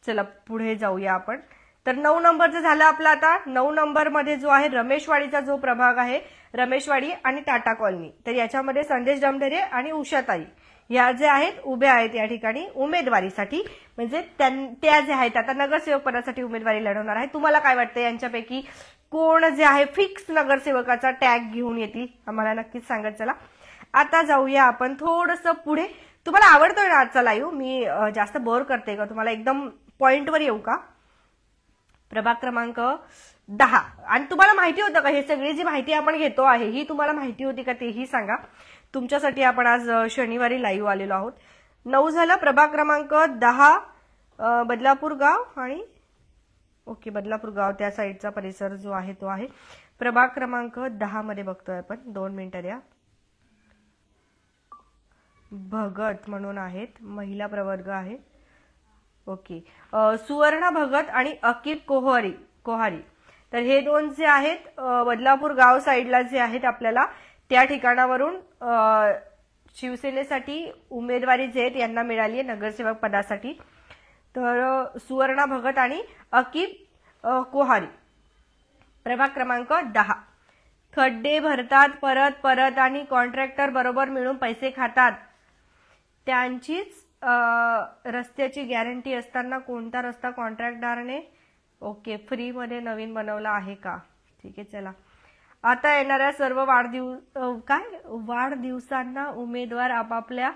चला पुढे जाऊया आपण. तर 9 नंबरचं झालं आपलं. आता 9 नंबर मध्ये जो आहे रमेशवाडीचा जो प्रभाग आहे, रमेशवाडी आणि टाटा कॉलनी, तर याच्यामध्ये संदेश डमढरे आणि उषाताई या जे आहेत उभ्या आहेत या ठिकाणी उमेदवारीसाठी. म्हणजे त्या जे आहेत आता नगरसेवक पदासाठी उमेदवारी लढवणार आहे. तुम्हाला काय वाटतं यांच्यापैकी कोण जे आहे फिक्स नगरसेवकाचा टॅग घेऊन येतील? आम्हाला नक्कीच सांगत चला. आता जाऊया आपण थोडंसं पुढे. तुम्हाला आवडतोय ना आजचा लाईव्ह? मी जास्त बोर करते का तुम्हाला? एकदम पॉइंटवर येऊ का? प्रभाग क्रमांक 10. आणि तुम्हाला माहिती होतं का हे सगळी जी माहिती आपण घेतो आहे ही तुम्हाला माहिती होती का तेही सांगा. तुमच्यासाठी आपण आज शनिवारी लाईव्ह आलेलो आहोत. 9 झालं. प्रभाग क्रमांक 10 बदलापूर गाव आणि ओके बदलापूर गाव त्या साईडचा परिसर जो आहे तो आहे प्रभाग क्रमांक 10 मध्ये बघतोय आपण. 2 मिनिटं द्या. भगत म्हणून आहेत, महिला प्रवर्ग आहे. ओके सुवर्णा भगत आणि अकिब कोहारी. तर हे दोन जे आहेत बदलापूर गाव साईडला जे आहेत आपल्याला त्या ठिकाणावरून शिवसेनेसाठी उमेदवारी जे आहेत यांना मिळाली आहे नगरसेवक पदासाठी. तर सुवर्णा भगत आणि अकिब कोहारी. प्रभाग क्रमांक 10. खड्डे भरतात परत परत आणि कॉन्ट्रॅक्टर बरोबर मिळून पैसे खातात. त्यांचीच रस्त्याची गॅरंटी असताना कोणता रस्ता कॉन्ट्रॅक्टदाराने ओके फ्री मध्ये नवीन बनवला आहे का? ठीक आहे चला. आता येणाऱ्या सर्व वाढदिवसांना उमेदवार आपापल्या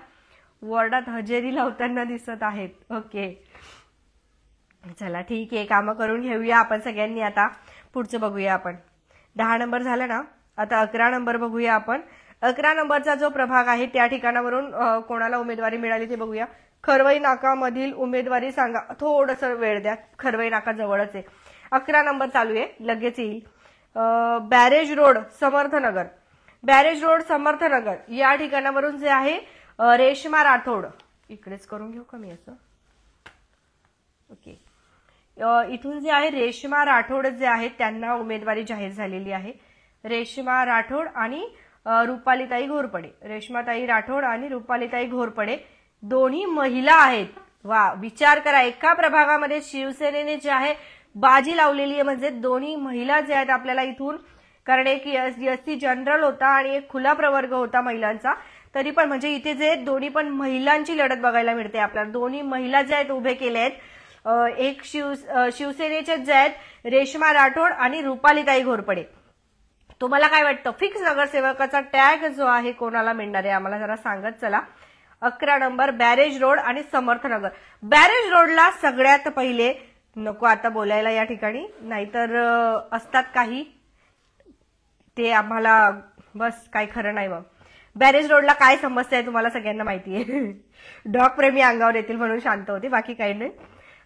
वॉर्डात हजेरी लावताना दिसत आहेत. ओके चला ठीक आहे, कामं करून घेऊया आपण सगळ्यांनी. आता पुढचं बघूया आपण. 10 नंबर झालं ना. आता 11 नंबर बघूया आपण. 11 नंबरचा जो प्रभाग आहे त्या ठिकाणावरून कोणाला उमेदवारी मिळाली ते बघूया. खरवई नाका मधील उमेदवारी सांगा. थोडस वेळ द्या, खरवई नाका जवळच आहे. 11 नंबर चालू आहे, लगेच येईल. बॅरेज रोड समर्थनगर या ठिकाणावरून जे आहे रेश्मा राठोड. इकडेच करून घेऊ का मी असं? ओके इथून जे आहे रेश्मा राठोड जे आहेत त्यांना उमेदवारी जाहीर झालेली आहे. रेश्मा राठोड आणि रुपालीताई घोरपडे. रेश्माताई राठोड आणि रुपालीताई घोरपडे दोन्ही महिला आहेत. वा विचार करा, एका प्रभागामध्ये शिवसेनेने जे आहे बाजी लावलेली आहे. म्हणजे दोन्ही महिला जे आहेत आपल्याला इथून, कारण एक एससी जनरल होता आणि एक खुला प्रवर्ग होता महिलांचा, तरी पण म्हणजे इथे जे दोन्ही पण महिलांची लढत बघायला मिळते आपल्याला. दोन्ही महिला जे आहेत उभे केले आहेत. एक शिवसेनेचे जे आहेत रेश्मा राठोड आणि रुपालीताई घोरपडे. तुम्हाला काय वाटतं फिक्स नगरसेवकाचा टॅग जो आहे कोणाला मिळणार आहे आम्हाला जरा सांगत चला. 11 नंबर बॅरेज रोड आणि समर्थनगर. बॅरेज रोडला सगळ्यात पहिले नको आता बोलायला या ठिकाणी, नाहीतर असतात काही ते आम्हाला बस काही खरं नाही. मग बॅरेज रोडला काय समस्या आहे तुम्हाला सगळ्यांना माहिती आहे. डॉग प्रेमी अंगावर येतील म्हणून शांत होते, बाकी काही नाही.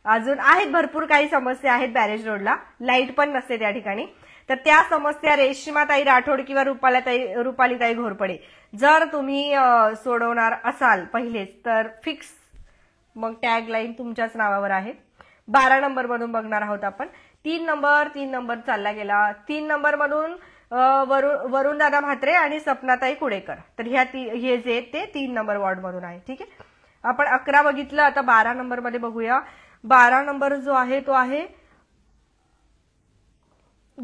अजून आहेत भरपूर काही समस्या आहेत बॅरेज रोडला. लाईट पण नसते त्या ठिकाणी. तर त्या समस्या रेश्माताई राठोड किंवा रुपालीताई घोरपडे जर तुम्ही सोडवणार असाल पहिलेच तर फिक्स मग टॅग लाईन तुमच्याच नावावर आहे. 12 नंबर मधून बघणार आहोत आपण. 3 नंबर चालला गेला. 3 नंबर मधून वरुण दादा म्हात्रे आणि सपनाताई कुडेकर. तर हे जे ते 3 नंबर वॉर्ड मधून आहे. ठीक आहे, आपण 11 बघितलं. आता 12 नंबर मध्ये बघूया. 12 नंबर जो आहे तो आहे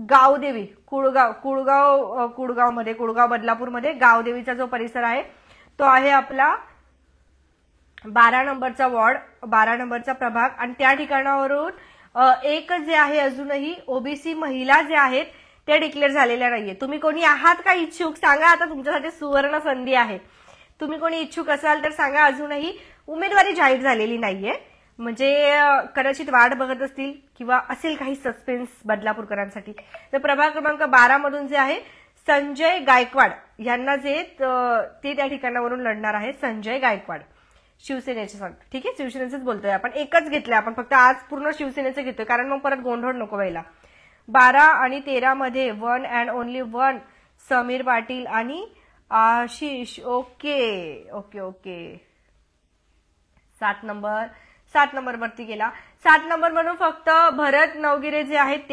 गावदेवी, कुळगाव बदलापूरमध्ये गावदेवीचा जो परिसर आहे तो आहे आपला 12 नंबरचा वॉर्ड, 12 नंबरचा प्रभाग. आणि त्या ठिकाणावरून एक जे आहे अजूनही ओबीसी महिला जे आहेत ते डिक्लेअर झालेल्या नाहीये. तुम्ही कोणी आहात का इच्छुक सांगा, आता तुमच्यासाठी सुवर्ण संधी आहे. तुम्ही कोणी इच्छुक असाल तर सांगा. अजूनही उमेदवारी जाहीर झालेली नाहीये, म्हणजे कदाचित वाट बघत असतील किंवा असेल काही सस्पेन्स बदलापूरकरांसाठी. तर प्रभाग क्रमांक 12 मधून जे आहे संजय गायकवाड यांना जे ते त्या ठिकाणावरून लढणार आहे. संजय गायकवाड शिवसेनेचे सांग, ठीक आहे, शिवसेनेचेच बोलतोय आपण, एकच घेतलंय आपण, फक्त आज पूर्ण शिवसेनेचे घेतोय कारण मग परत गोंधळ नको व्हायला. 12 आणि 13 मध्ये 1 अँड ओनली 1 समीर पाटील आणि Ashish. Okay okay okay. 7 number वरती गेला. 7 नंबर म्हणून फक्त भरत नवगिरे जे आहेत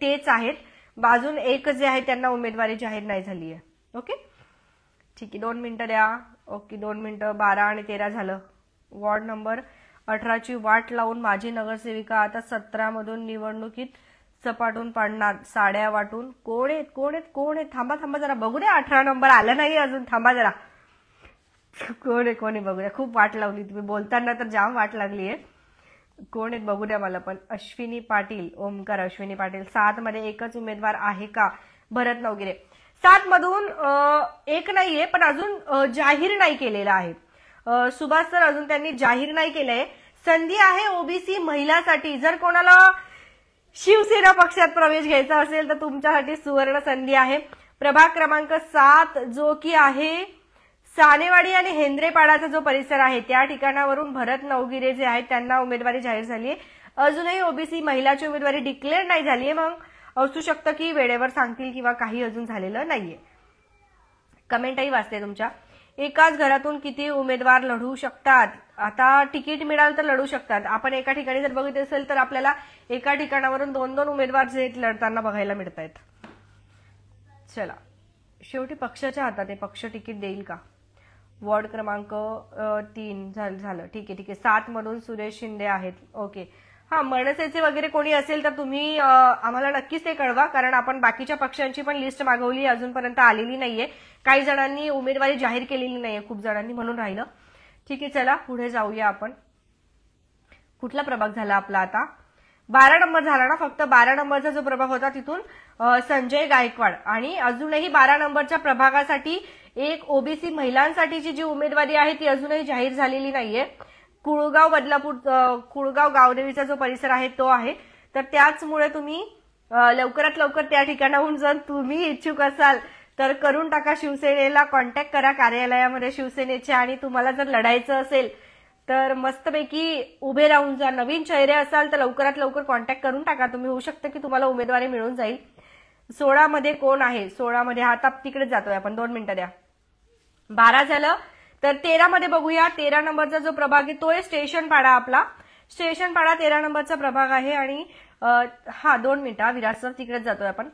तेच आहेत. बाजून एक जे आहे त्यांना उमेदवारी जाहीर नाही झाली आहे. ओके ठीक आहे, 2 मिनिटं द्या. ओके 2 मिनिटं. 12 आणि 13 झालं. वॉर्ड नंबर 18ची वाट लावून माझी नगरसेविका आता 17 मधून निवडणुकीत सपाटून पाडणार, साड्या वाटून. कोण आहेत? थांबा जरा बघू द्या. 18 नंबर आला नाही अजून, थांबा जरा. कोण आहे बघूया. खूप वाट लावली तुम्ही बोलताना, तर जाम वाट लागली आहे. कोण आहेत बघू द्या मला पण. अश्विनी पाटील, ओमकार अश्विनी पाटील. 7 मध्ये एकच उमेदवार आहे का? भरत नवगिरे. 7 मधून एक नाहीये, पण अजून जाहीर नाही केलेला आहे. सुभाष सर अजून त्यांनी जाहीर नाही केलंय. संधी आहे ओबीसी महिलांसाठी. जर कोणाला शिवसेना पक्षात प्रवेश घ्यायचा असेल तर तुमच्यासाठी सुवर्ण संधी आहे. प्रभाग क्रमांक 7 जो की आहे सानेवाडी आणि हेंद्रेपाडाचा जो परिसर आहे त्या ठिकाणावरून भरत नवगिरे जे आहेत त्यांना उमेदवारी जाहीर झाली आहे. अजूनही ओबीसी महिलाची उमेदवारी डिक्लेअर नाही झालीये. मग असू शकतं की वेळेवर सांगतील किंवा काही अजून झालेलं नाहीये. कमेंटही वाचते तुमच्या. एकाच घरातून किती उमेदवार लढू शकतात? आता तिकीट मिळालं तर लढू शकतात. आपण एका ठिकाणी जर बघितलं असेल तर आपल्याला एका ठिकाणावरून 2-2 उमेदवार जे लढताना बघायला मिळत आहेत. चला, शेवटी पक्षाच्या हातात आहे, पक्ष तिकीट देईल का? वॉर्ड क्रमांक 3 झालं. ठीक आहे. 7 मधून सुरेश शिंदे आहेत. ओके. हा, मनसेचे वगैरे कोणी असेल तर तुम्ही आम्हाला नक्कीच ते कळवा, कारण आपण बाकीच्या पक्षांची पण लिस्ट मागवली, अजूनपर्यंत आलेली नाहीये. काही जणांनी उमेदवारी जाहीर केलेली नाहीये, खूप जणांनी, म्हणून राहिलं. ठीक आहे, चला पुढे जाऊया आपण. कुठला प्रभाग झाला आपला आता? 12 नंबर झाला ना. फक्त 12 नंबरचा जो प्रभाग होता तिथून संजय गायकवाड. आणि अजूनही 12 नंबरच्या प्रभागासाठी एक ओबीसी महिलांसाठीची जी उमेदवारी आहे ती अजूनही जाहीर झालेली नाहीये. कुळगाव गावदेवीचा जो परिसर आहे तो आहे. तर त्याचमुळे तुम्ही लवकरात लवकर त्या ठिकाणाहून जर तुम्ही इच्छुक असाल तर करून टाका. शिवसेनेला कॉन्टॅक्ट करा कार्यालयामध्ये शिवसेनेच्या. आणि तुम्हाला जर लढायचं असेल तर मस्तपैकी उभे राहून जा. नवीन चेहरे असाल तर लवकरात लवकर कॉन्टॅक्ट करून टाका तुम्ही. होऊ शकतं की तुम्हाला उमेदवारी मिळून जाईल. 16 मध्ये कोण आहे? 16 मध्ये आता तिकडेच जातोय आपण. 2 मिनिटं द्या. 12 झालं. तर 13 मध्ये बघूया. 13 नंबरचा जो प्रभाग आहे तो आहे स्टेशन पाडा आपला. स्टेशन पाडा 13 नंबरचा प्रभाग आहे. आणि 2 मिनिटं विराट सर, तिकडेच जातोय आपण.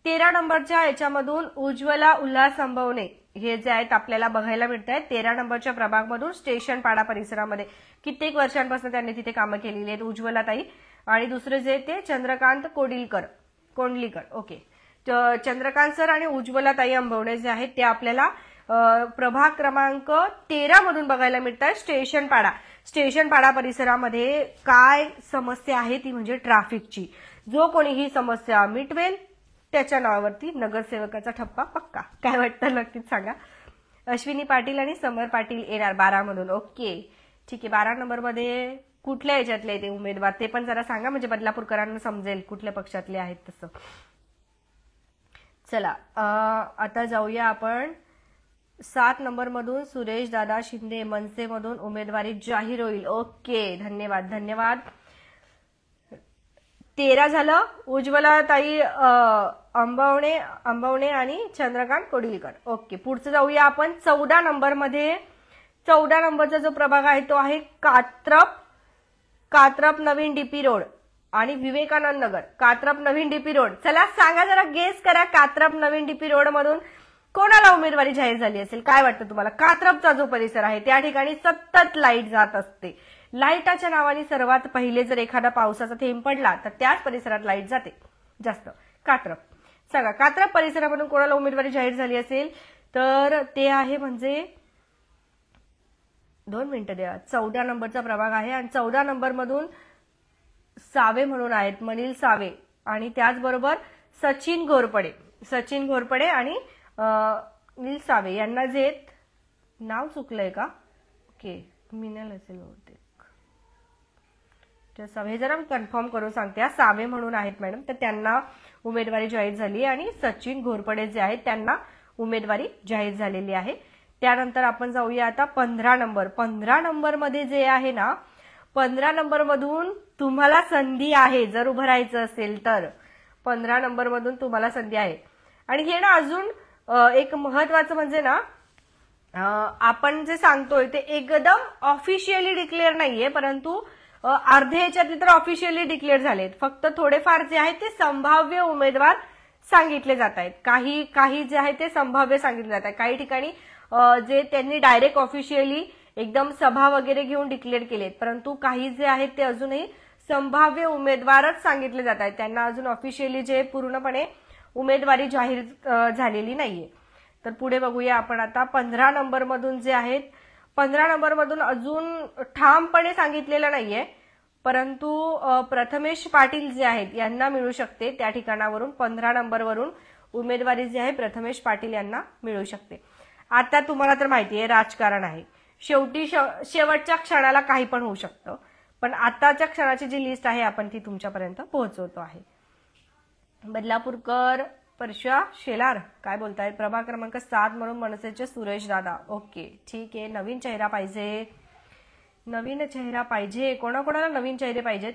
13 नंबरच्या याच्यामधून उज्ज्वला उल्हास संभवणे हे जे आहेत आपल्याला बघायला मिळत आहेत. 13 नंबरच्या प्रभागमधून स्टेशन पाडा परिसरामध्ये कित्येक वर्षांपासून त्यांनी तिथे कामं केलेली आहेत उज्ज्वला ताई. आणि दुसरे जे ते चंद्रकांत कोंडलीकर. ओके. चंद्रकांत सर आणि उज्ज्वला ताई अंबवणे जे आहेत ते आपल्याला प्रभाग क्रमांक 13 मधून बघायला मिळतात. स्टेशन पाडा परिसरामध्ये काय समस्या आहे ती म्हणजे ट्रॅफिकची. जो कोणी ही समस्या मिटवेल त्याच्या नावावरती नगरसेवकाचा ठप्पा पक्का. काय वाटतं नक्कीच सांगा. अश्विनी पाटील आणि समर पाटील येणार 12 मधून. ओके ठीक आहे. 12 नंबरमध्ये कुठल्या याच्यातले ते उमेदवार ते पण जरा सांगा, म्हणजे बदलापूरकरांना समजेल कुठल्या पक्षातले आहेत तसं. चला आता जाऊया आपण. 7 नंबर मधून सुरेश दादा शिंदे मनसेमधून उमेदवारी जाहीर होईल. ओके, धन्यवाद. 13 झालं. उज्ज्वला ताई अंबवणे आणि चंद्रकांत कोडिलकर. ओके, पुढचं जाऊया आपण. 14 नंबरमध्ये 14 नंबरचा जो प्रभाग आहे तो आहे कात्रप नवीन डीपी रोड आणि विवेकानंद नगर. कात्रप नवीन डीपी रोड. चला सांगा जरा, गेस करा. कात्रप नवीन डीपी रोड मधून कोणाला उमेदवारी जाहीर झाली असेल? काय वाटतं तुम्हाला? कात्रपचा जो परिसर आहे त्या ठिकाणी सतत लाईट जात असते. लाईटाच्या नावाने सर्वात पहिले जर एखादा पावसाचा थेंब पडला तर त्याच परिसरात लाईट जाते जास्त. कात्रप. सांगा कात्रप परिसरामधून कोणाला उमेदवारी जाहीर झाली असेल तर ते आहे म्हणजे 2 मिनिटं द्या. 14 नंबरचा प्रभाग आहे आणि 14 नंबर मधून सावे म्हणून आहेत, मनील सावे आणि त्याचबरोबर सचिन घोरपडे आणि नील सावे यांना जे नाव चुकलंय का? ओके, मिनल असेल बहुतेक. हे जरा मी कन्फर्म करून सांगते. सावे म्हणून आहेत मॅडम, तर त्यांना उमेदवारी जाहीर झाली आणि सचिन घोरपडे जे आहेत त्यांना उमेदवारी जाहीर झालेली आहे. त्यानंतर आपण जाऊया आता 15 नंबर. 15 नंबर मध्ये जे आहे ना, 15 नंबर मधून तुम्हाला संधी आहे जर उभं राहायचं असेल तर. 15 नंबर मधून तुम्हाला संधी आहे आणि हे ना अजून एक महत्वाचं म्हणजे ना, आपण जे सांगतोय ते एकदम ऑफिशियली डिक्लेअर नाहीये, परंतु अर्धे याच्यातले तर ऑफिशियली डिक्लेअर झालेत. फक्त थोडेफार जे आहेत ते संभाव्य उमेदवार सांगितले जात आहेत. काही जे आहे ते संभाव्य सांगितले जात आहेत. काही ठिकाणी जे त्यांनी डायरेक्ट ऑफिशियली एकदम सभा वगैरे घेऊन डिक्लेअर केलेत, परंतु काही जे आहेत ते अजूनही संभाव्य उमेदवारच सांगितले जात आहेत. त्यांना अजून ऑफिशियली जे पूर्णपणे उमेदवारी जाहीर झालेली नाहीये. तर पुढे बघूया आपण आता 15 नंबर मधून जे आहेत. 15 नंबर मधून अजून ठामपणे सांगितलेलं नाहीये, परंतु प्रथमेश पाटील जे आहेत यांना मिळू शकते. त्या ठिकाणावरून 15 नंबरवरून उमेदवारी जी आहे प्रथमेश पाटील यांना मिळू शकते. आता तुम्हाला तर माहिती आहे राजकारण आहे, शेवटी शेवटच्या क्षणाला काही पण होऊ शकतं, पण आताच्या क्षणाची जी लिस्ट आहे आपण ती तुमच्यापर्यंत पोहोचवतो आहे. बदलापूरकर परशा शेलार काय बोलतायत? प्रभाग क्रमांक 7 म्हणून मनसेचे सुरेश दादा. ओके, ठीक आहे. नवीन चेहरा पाहिजे. कोणाकोणाला नवीन चेहरे पाहिजेत?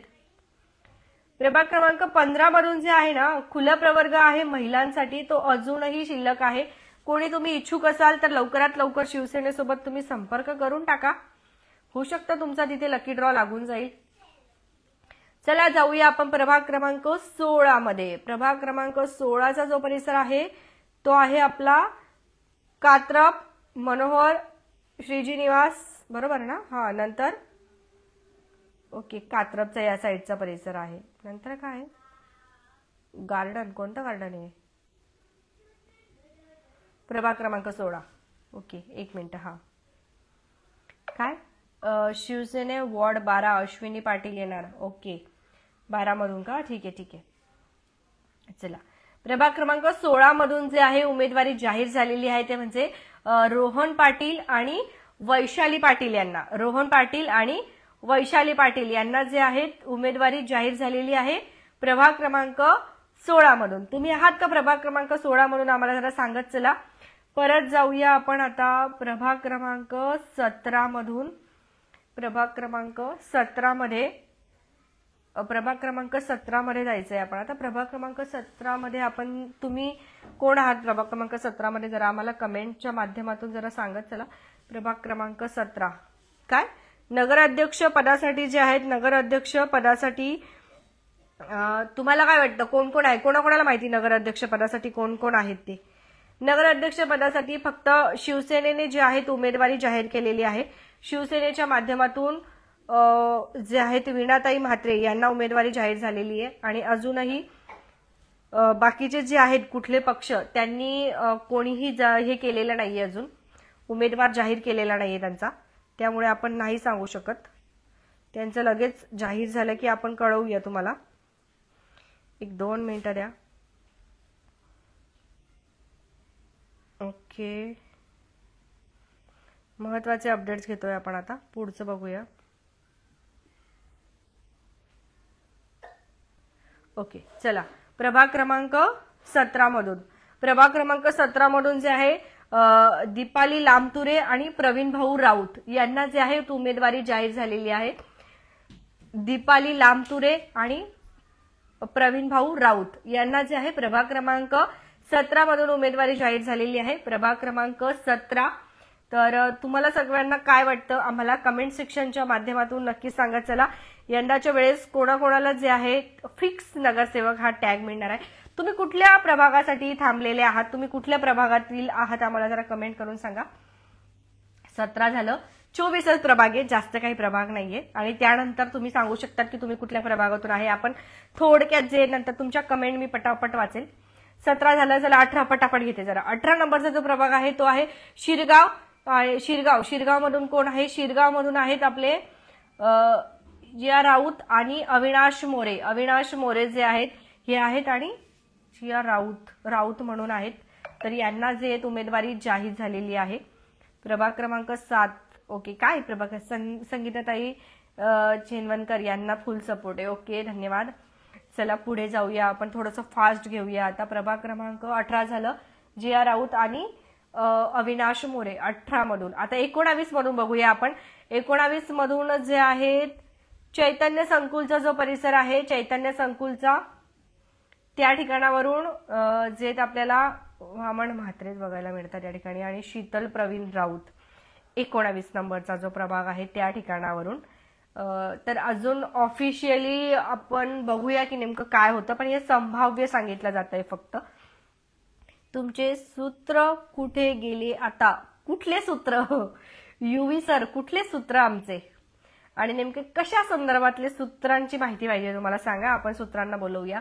प्रभाग क्रमांक 15 मधून जे आहे ना, खुला प्रवर्ग आहे महिलांसाठी, तो अजूनही शिल्लक आहे. कोणी तुम्ही इच्छुक असाल तर लवकरात लवकर शिवसेनेसोबत तुम्ही संपर्क करून टाका. होऊ शकतं तुमचा तिथे लकी ड्रॉ लागून जाईल. चला जाऊया आपण प्रभाग क्रमांक 16 मध्ये. प्रभाग क्रमांक 16चा जो परिसर आहे तो आहे आपला कात्रप, मनोहर, श्रीजी निवास, बरोबर ना? हा, नंतर ओके, कात्रपचा या साईडचा परिसर आहे. नंतर काय गार्डन, कोणतं गार्डन आहे? प्रभाग क्रमांक 16. Okay, 1 minute. हा काय शिवसेने वॉर्ड 12 अश्विनी पाटील येणार. ओके, 12 मधून का? ठीक आहे. चला, प्रभाग क्रमांक 16 मधून जे आहे उमेदवारी जाहीर झालेली आहे ते म्हणजे रोहन पाटील आणि वैशाली पाटील यांना. रोहन पाटील आणि वैशाली पाटील यांना जे आहेत उमेदवारी जाहीर झालेली आहे प्रभाग क्रमांक 16 मधून. तुम्ही आहात का प्रभाग क्रमांक 16 मधून? आम्हाला जरा सांगत चला. परत जाऊया आपण आता प्रभाग क्रमांक 17 मधून. प्रभाग क्रमांक 17 मध्ये जायचंय आपण आता. प्रभाग क्रमांक 17 मध्ये आपण, तुम्ही कोण आहात प्रभाग क्रमांक 17 मध्ये? जरा आम्हाला कमेंटच्या माध्यमातून जरा सांगत चला. प्रभाग क्रमांक 17 काय नगराध्यक्ष पदासाठी जे आहेत, नगराध्यक्ष पदासाठी तुम्हाला काय वाटतं कोण कोण आहे? कोणाकोणाला माहिती नगराध्यक्ष पदासाठी कोण कोण आहेत ते? नगराध्यक्ष पदासाठी फक्त शिवसेनेने जे आहेत उमेदवारी जाहीर केलेली आहे. शिवसेनेच्या माध्यमातून जे आहेत वीणाताई म्हात्रे यांना उमेदवारी जाहीर झालेली आहे आणि अजूनही बाकीचे जे आहेत कुठले पक्ष त्यांनी कोणीही हे केलेलं नाहीये, अजून उमेदवार जाहीर केलेला नाहीये त्यांचा. त्यामुळे आपण नाही सांगू शकत. त्यांचं लगेच जाहीर झालं की आपण कळवूया तुम्हाला. 1-2 मिनिटं द्या. ओके, महत्वाचे अपडेट्स घेतोय आपण आता. पुढचं बघूया. ओके, चला प्रभाग क्रमांक 17 मधून जे आहे दीपाली लामतुरे आणि प्रवीण भाऊ राऊत यांना जे आहे उमेदवारी जाहीर झालेली आहे. दीपाली लामतुरे आणि प्रवीण भाऊ राऊत यांना जे आहे प्रभाग क्रमांक 17 मधून उमेदवारी जाहीर झालेली आहे. प्रभाग क्रमांक 17. तर तुम्हाला सगळ्यांना काय वाटतं आम्हाला कमेंट सेक्शनच्या माध्यमातून नक्की सांगा. चला, यंदाच्या वेळेस कोणाकोणाला जे आहे फिक्स नगरसेवक हा टॅग मिळणार आहे. तुम्ही कुठल्या प्रभागासाठी थांबलेले आहात? तुम्ही कुठल्या प्रभागातील आहात? आम्हाला जरा कमेंट करून सांगा. 17 झालं, 24च प्रभाग आहे, जास्त काही प्रभाग नाहीये. आणि त्यानंतर तुम्ही सांगू शकता की तुम्ही कुठल्या प्रभागातून आहे. आपण थोडक्यात जे नंतर तुमच्या कमेंट मी पटापट वाचेल. 17 झालं. चला 18 पटापट घेते जरा. 18 नंबरचा जो प्रभाग आहे तो आहे शिरगाव. शिरगाव मधून कोण आहे? शिरगाव मधून आहेत आपले जिया राऊत आणि अविनाश मोरे. अविनाश मोरे जे आहेत हे आहेत आणि जिया राऊत म्हणून आहेत. तर यांना जे उमेदवारी जाहीर झालेली आहे. प्रभाग क्रमांक 7. ओके, काय प्रभाग? संगीताताई चेनवनकर यांना फुल सपोर्ट आहे. ओके, धन्यवाद. चला पुढे जाऊया आपण, थोडंसं फास्ट घेऊया आता. प्रभाग क्रमांक 18 झालं, जिया राऊत आणि अविनाश मोरे 18 मधून. आता 19 मधून बघूया आपण. 19 मधून जे आहेत चैतन्य संकुलचा जो परिसर आहे, चैतन्य संकुलचा त्या ठिकाणावरून जे आपल्याला वामन म्हात्रे बघायला मिळतात त्या ठिकाणी आणि शीतल प्रवीण राऊत 19 नंबरचा जो प्रभाग आहे त्या ठिकाणावरून. तर अजून ऑफिशियली आपण बघूया की नेमकं काय होतं, पण हे संभाव्य सांगितलं जात आहे फक्त. तुमचे सूत्र कुठे गेले आता? कुठले सूत्र? युवी सर, कुठले सूत्र आमचे? आणि नेमके कशा संदर्भातले सूत्रांची माहिती पाहिजे तुम्हाला सांगा, आपण सूत्रांना बोलवूया.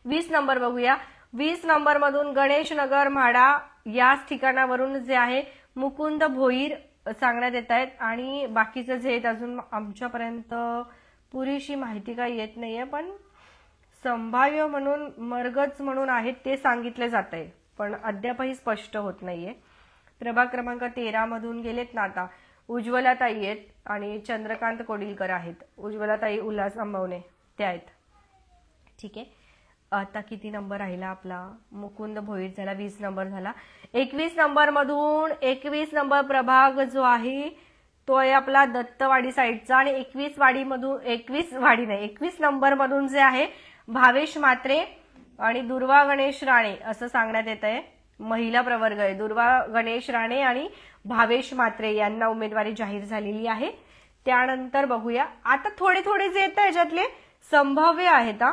20 नंबर बघूया. 20 नंबर मधून गणेश नगर म्हाडा याच ठिकाणावरून जे आहे मुकुंद भोईर सांगण्यात येत आहेत आणि बाकीचं जे आहेत अजून आमच्यापर्यंत पुरेशी माहिती काही येत नाहीये, पण संभाव्य म्हणून मरगज म्हणून आहेत ते सांगितले जात आहे, पण अद्यापही स्पष्ट होत नाहीये. प्रभाग क्रमांक 13 मधून गेलेत ना आता. उज्ज्वलाताई आहेत आणि चंद्रकांत कोडिलकर आहेत. उज्ज्वलाताई उल्हास अंबवणे त्या आहेत. ठीक आहे. आता किती नंबर राहिला आपला? मुकुंद भोईर झाला, 20 नंबर झाला. 21 नंबर मधून 21 नंबर प्रभाग जो आहे तो आहे आपला दत्तवाडी साईडचा आणि 21 नंबर मधून जे आहे भावेश म्हात्रे आणि दुर्वा गणेश राणे असं सांगण्यात येत आहे. महिला प्रवर्ग आहे. दुर्वा गणेश राणे आणि भावेश म्हात्रे यांना उमेदवारी जाहीर झालेली आहे. त्यानंतर बघूया आता थोडे जे येत याच्यातले संभाव्य आहेत.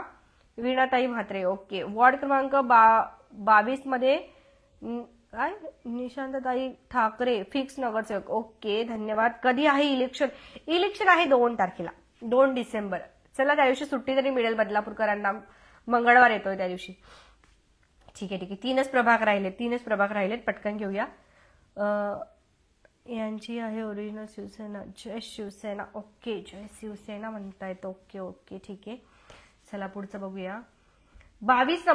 वीणाताई म्हात्रे. ओके. वॉर्ड क्रमांक 22 मध्ये काय? निशांतताई ठाकरे फिक्स नगरसेवक. ओके, धन्यवाद. कधी आहे इलेक्शन? इलेक्शन आहे 2 तारखेला, 2 डिसेंबर. चला त्या दिवशी सुट्टी तरी मिळेल बदलापूरकरांना, मंगळवार येतोय त्या दिवशी. ठीक आहे. 3च प्रभाग राहिलेत, पटकन घेऊया. यांची आहे ओरिजिनल शिवसेना. जय शिवसेना. ओके, जय शिवसेना म्हणतायत. ओके, ठीक आहे. चला पुढचं बघूया. 22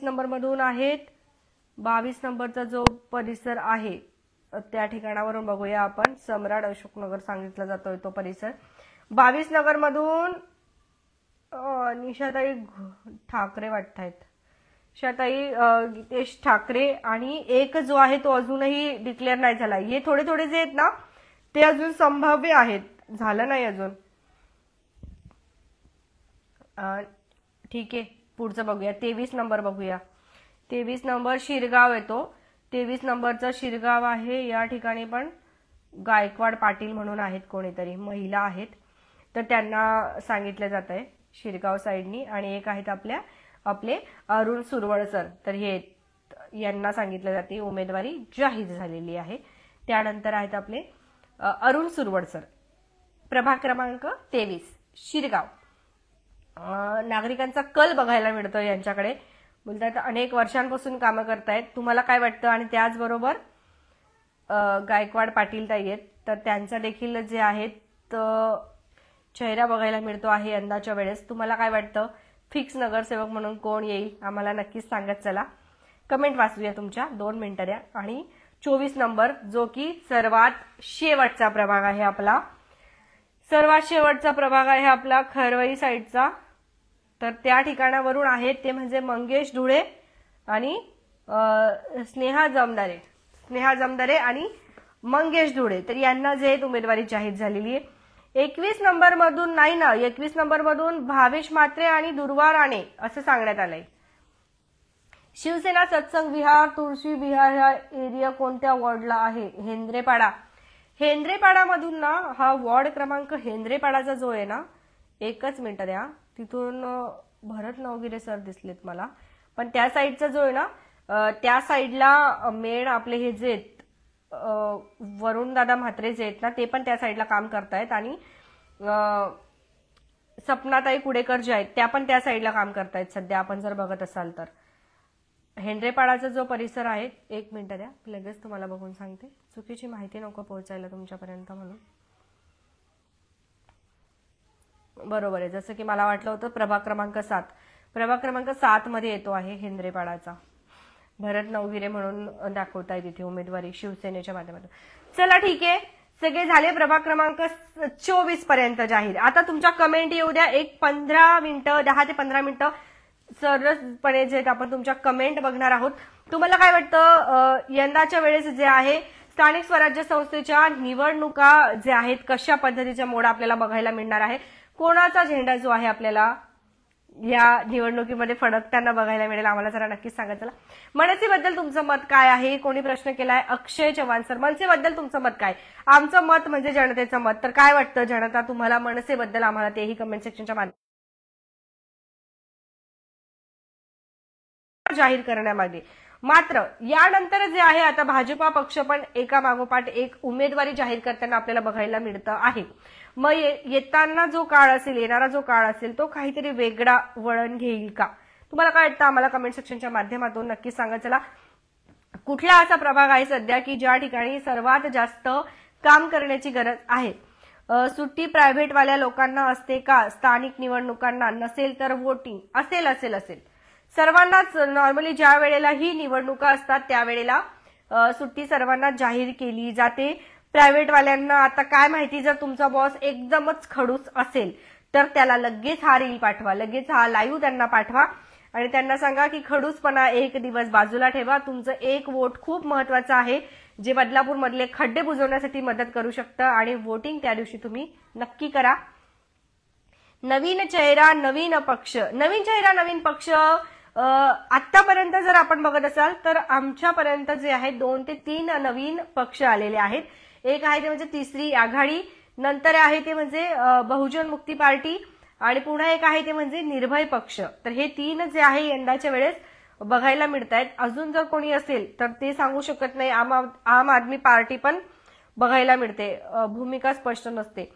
नंबर मधून आहेत. 22 नंबरचा जो परिसर आहे त्या ठिकाणावरून बघूया आपण. सम्राट अशोकनगर सांगितला जातोय तो परिसर. 22 नगर मधून निशाताई ठाकरे वाटतायत. निशाताई गीतेश ठाकरे आणि एक जो आहे तो अजूनही डिक्लेअर नाही झाला. हे थोडे जे आहेत ना ते अजून संभाव्य आहेत, झालं नाही अजून. ठीक आहे, पुढचं बघूया. 23 नंबर बघूया. 23 नंबर शिरगाव येतो. 23 नंबरचा शिरगाव आहे. या ठिकाणी पण गायकवाड पाटील म्हणून आहेत, कोणीतरी महिला आहेत, तर त्यांना सांगितलं जात आहे शिरगाव साईडनी. आणि एक आहेत आपले अरुण सुरवळसर, तर हे यांना सांगितलं जाते उमेदवारी जाहीर झालेली आहे. त्यानंतर आहेत आपले अरुण सुरवळसर. प्रभाग क्रमांक 23 शिरगाव. नागरिकांचा कल बघायला मिळतो यांच्याकडे. बोलतात अनेक वर्षांपासून कामं करतायत. तुम्हाला काय वाटतं? आणि त्याचबरोबर गायकवाड पाटील ताई आहेत, तर त्यांचा देखील जे आहेत चेहरा बघायला मिळतो आहे यंदाच्या वेळेस. तुम्हाला काय वाटतं? फिक्स नगरसेवक म्हणून कोण येईल? आम्हाला नक्कीच सांगत चला. कमेंट वाचूया तुमच्या, 2 मिनिटं द्या. आणि 24 नंबर जो की सर्वात शेवटचा प्रभाग आहे आपला. खरवई साईडचा. तर त्या ठिकाणावरून आहेत ते म्हणजे मंगेश धुळे आणि स्नेहा जमदारे आणि मंगेश धुळे, तर यांना जे उमेदवारी जाहीर झालेली आहे. 21 नंबर मधून नाही ना, 21 नंबर मधून भावेश म्हात्रे आणि दुर्वा राणे असं सांगण्यात आलंय. शिवसेना सत्संग विहार, तुळशी विहार हा एरिया कोणत्या वॉर्डला आहे? हेंद्रेपाडा मधून ना हा वॉर्ड क्रमांक हेंद्रेपाडाचा जो आहे ना, 1 मिनिट द्या, तिथून भरत नवगिरे सर दिसलेत मला, पण त्या साईडचा जो आहे ना त्या साईडला मेन आपले हे जे वरुण दादा म्हात्रे जे आहेत ना ते पण त्या साईडला काम करतायत आणि सपनाताई कुडेकर जे आहेत त्या पण त्या साईडला काम करतायत सध्या, आपण जर बघत असाल तर. हेंद्रेपाडाचा जो परिसर आहे, एक मिनिट द्या, लगेच तुम्हाला बघून सांगते, चुकीची माहिती नको पोहोचायला तुमच्यापर्यंत म्हणून. बरोबर आहे, जसं की मला वाटलं होतं प्रभाग क्रमांक 7. प्रभाग क्रमांक 7 मध्ये येतो आहे हेंद्रेपाडाचा. भरत नवगिरे म्हणून दाखवताय तिथे उमेदवारी शिवसेनेच्या माध्यमातून. चला ठीक आहे, सगळे झाले प्रभाग क्रमांक 24 पर्यंत जाहीर. आता तुमच्या कमेंट येऊ द्या, एक 15 मिनिटं, 10 ते 15 मिनिटं सरसपणे जे आपण तुमच्या कमेंट बघणार आहोत. तुम्हाला काय वाटतं, यंदाच्या वेळेस जे आहे स्थानिक स्वराज्य संस्थेच्या निवडणुका जे आहेत कशा पद्धतीच्या मोड आपल्याला बघायला मिळणार आहे, कोणाचा झेंडा जो आहे आपल्याला या निवडणुकीमध्ये फडकताना बघायला मिळेल, आम्हाला जरा नक्कीच सांगा. चला, मनसेबद्दल तुमचं मत काय आहे? कोणी प्रश्न केलाय? अक्षय चव्हाण सर, मनसेबद्दल तुमचं मत काय? आमचं मत म्हणजे जनतेचं मत. तर काय वाटतं जनता तुम्हाला मनसेबद्दल, आम्हाला तेही कमेंट सेक्शनच्या माध्यमातून जाहीर करण्यामागे. मात्र यानंतर जे आहे आता भाजपा पक्ष पण एका मागोपाठ एक उमेदवारी जाहीर करताना आपल्याला बघायला मिळतं आहे. मग येताना जो काळ असेल, येणारा जो काळ असेल, तो काहीतरी वेगळा वळण घेईल का? तुम्हाला काय वाटतं, आम्हाला कमेंट सेक्शनच्या माध्यमातून नक्कीच सांगा. चला, कुठला असा प्रभाग आहे सध्या की ज्या ठिकाणी सर्वात जास्त काम करण्याची गरज आहे? सुट्टी प्रायव्हेटवाल्या लोकांना असते का? स्थानिक निवडणुकांना नसेल तर वोटिंग असेल. सर्वांनाच नॉर्मली ज्या वेळेला ही निवडणुका असतात त्यावेळेला सुट्टी सर्वांना जाहीर केली जाते. प्रायव्हेटवाल्यांना आता काय माहिती, जर तुमचा बॉस एकदमच खडूस असेल तर त्याला लगेच हा रील पाठवा, लगेच हा लाईव्ह त्यांना पाठवा आणि त्यांना सांगा की खडूसपणा एक दिवस बाजूला ठेवा. तुमचं एक वोट खूप महत्वाचं आहे, जे बदलापूर मधले खड्डे बुजवण्यासाठी मदत करू शकतं आणि वोटिंग त्या दिवशी तुम्ही नक्की करा. नवीन चेहरा नवीन पक्ष, नवीन चेहरा नवीन पक्ष. आतापर्यंत जर आपण बघत असाल तर आमच्यापर्यंत जे आहे 2 ते 3 नवीन पक्ष आलेले आहेत. एक आहे ते म्हणजे तिसरी आघाडी, नंतर आहे ते म्हणजे बहुजन मुक्ती पार्टी आणि पुन्हा एक आहे ते म्हणजे निर्भय पक्ष. तर हे 3 जे आहे यंदाच्या वेळेस बघायला मिळत आहेत. अजून जर कोणी असेल तर ते सांगू शकत नाही. आम आदमी पार्टी पण बघायला मिळते, भूमिका स्पष्ट नसते.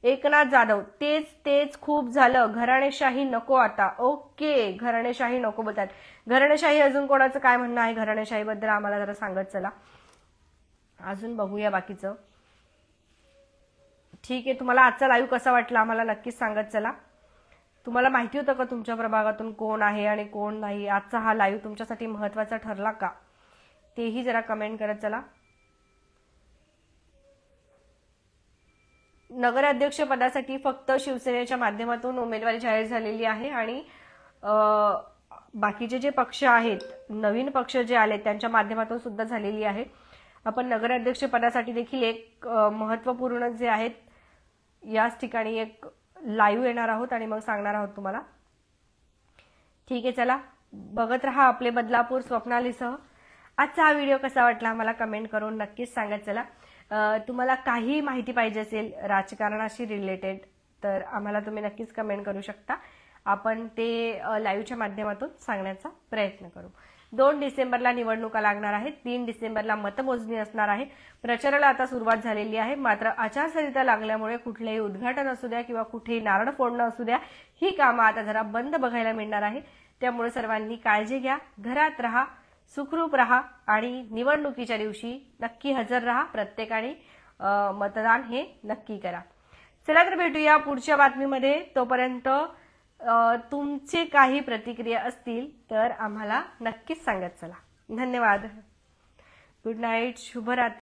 एकनाथ जाधव, तेच खूप झालं, घराणेशाही नको आता. ओके, घराणेशाही नको बोलतात. घराणेशाही अजून कोणाचं काय म्हणणं आहे घराणेशाहीबद्दल आम्हाला जरा सांगत चला. अजून बघूया बाकीचं. ठीक आहे, तुम्हाला आजचा लाईव्ह कसा वाटला आम्हाला नक्कीच सांगत चला. तुम्हाला माहिती होतं का तुमच्या प्रभागातून कोण आहे आणि कोण नाही? आजचा हा लाईव्ह तुमच्यासाठी महत्वाचा ठरला का? तेही जरा कमेंट करत चला. नगराध्यक्ष पदासाठी फक्त शिवसेनेच्या माध्यमातून उमेदवारी जाहीर झालेली आहे आणि बाकीचे जे पक्ष आहेत, नवीन पक्ष जे आले त्यांच्या माध्यमातून सुद्धा झालेली आहे. आपण नगराध्यक्ष पदासाठी देखील एक महत्वपूर्ण जे आहेत याच ठिकाणी एक लाईव्ह येणार आहोत आणि मग सांगणार आहोत तुम्हाला. ठीक आहे, चला बघत रहा आपले बदलापूर स्वप्नालीसह. आजचा हा व्हिडिओ कसा वाटला आम्हाला कमेंट करून नक्कीच सांगत चला. तुम्हाला काही माहिती पाहिजे असेल राजकारणाशी रिलेटेड तर आम्हाला तुम्ही नक्कीच कमेंट करू शकता. आपण ते लाईव्हच्या माध्यमातून सांगण्याचा प्रयत्न करू. 2 डिसेंबरला निवडणुका लागणार आहेत, 3 डिसेंबरला मतमोजणी असणार आहे. प्रचाराला आता सुरुवात झालेली आहे. मात्र आचारसंहिता लागल्यामुळे कुठलेही उद्घाटन असू द्या किंवा कुठेही नारळ फोडणं असू द्या, ही कामं आता जरा बंद बघायला मिळणार आहे. त्यामुळे सर्वांनी काळजी घ्या, घरात राहा, सुखरूप राहा आणि निवडणुकीच्या दिवशी नक्की हजर राहा. प्रत्येकाने मतदान हे नक्की करा. चला तर भेटूया पुढच्या बातमीमध्ये. तोपर्यंत तुमचे काही प्रतिक्रिया असतील तर आम्हाला नक्कीच सांगत चला. धन्यवाद. गुड नाईट, शुभरात्री.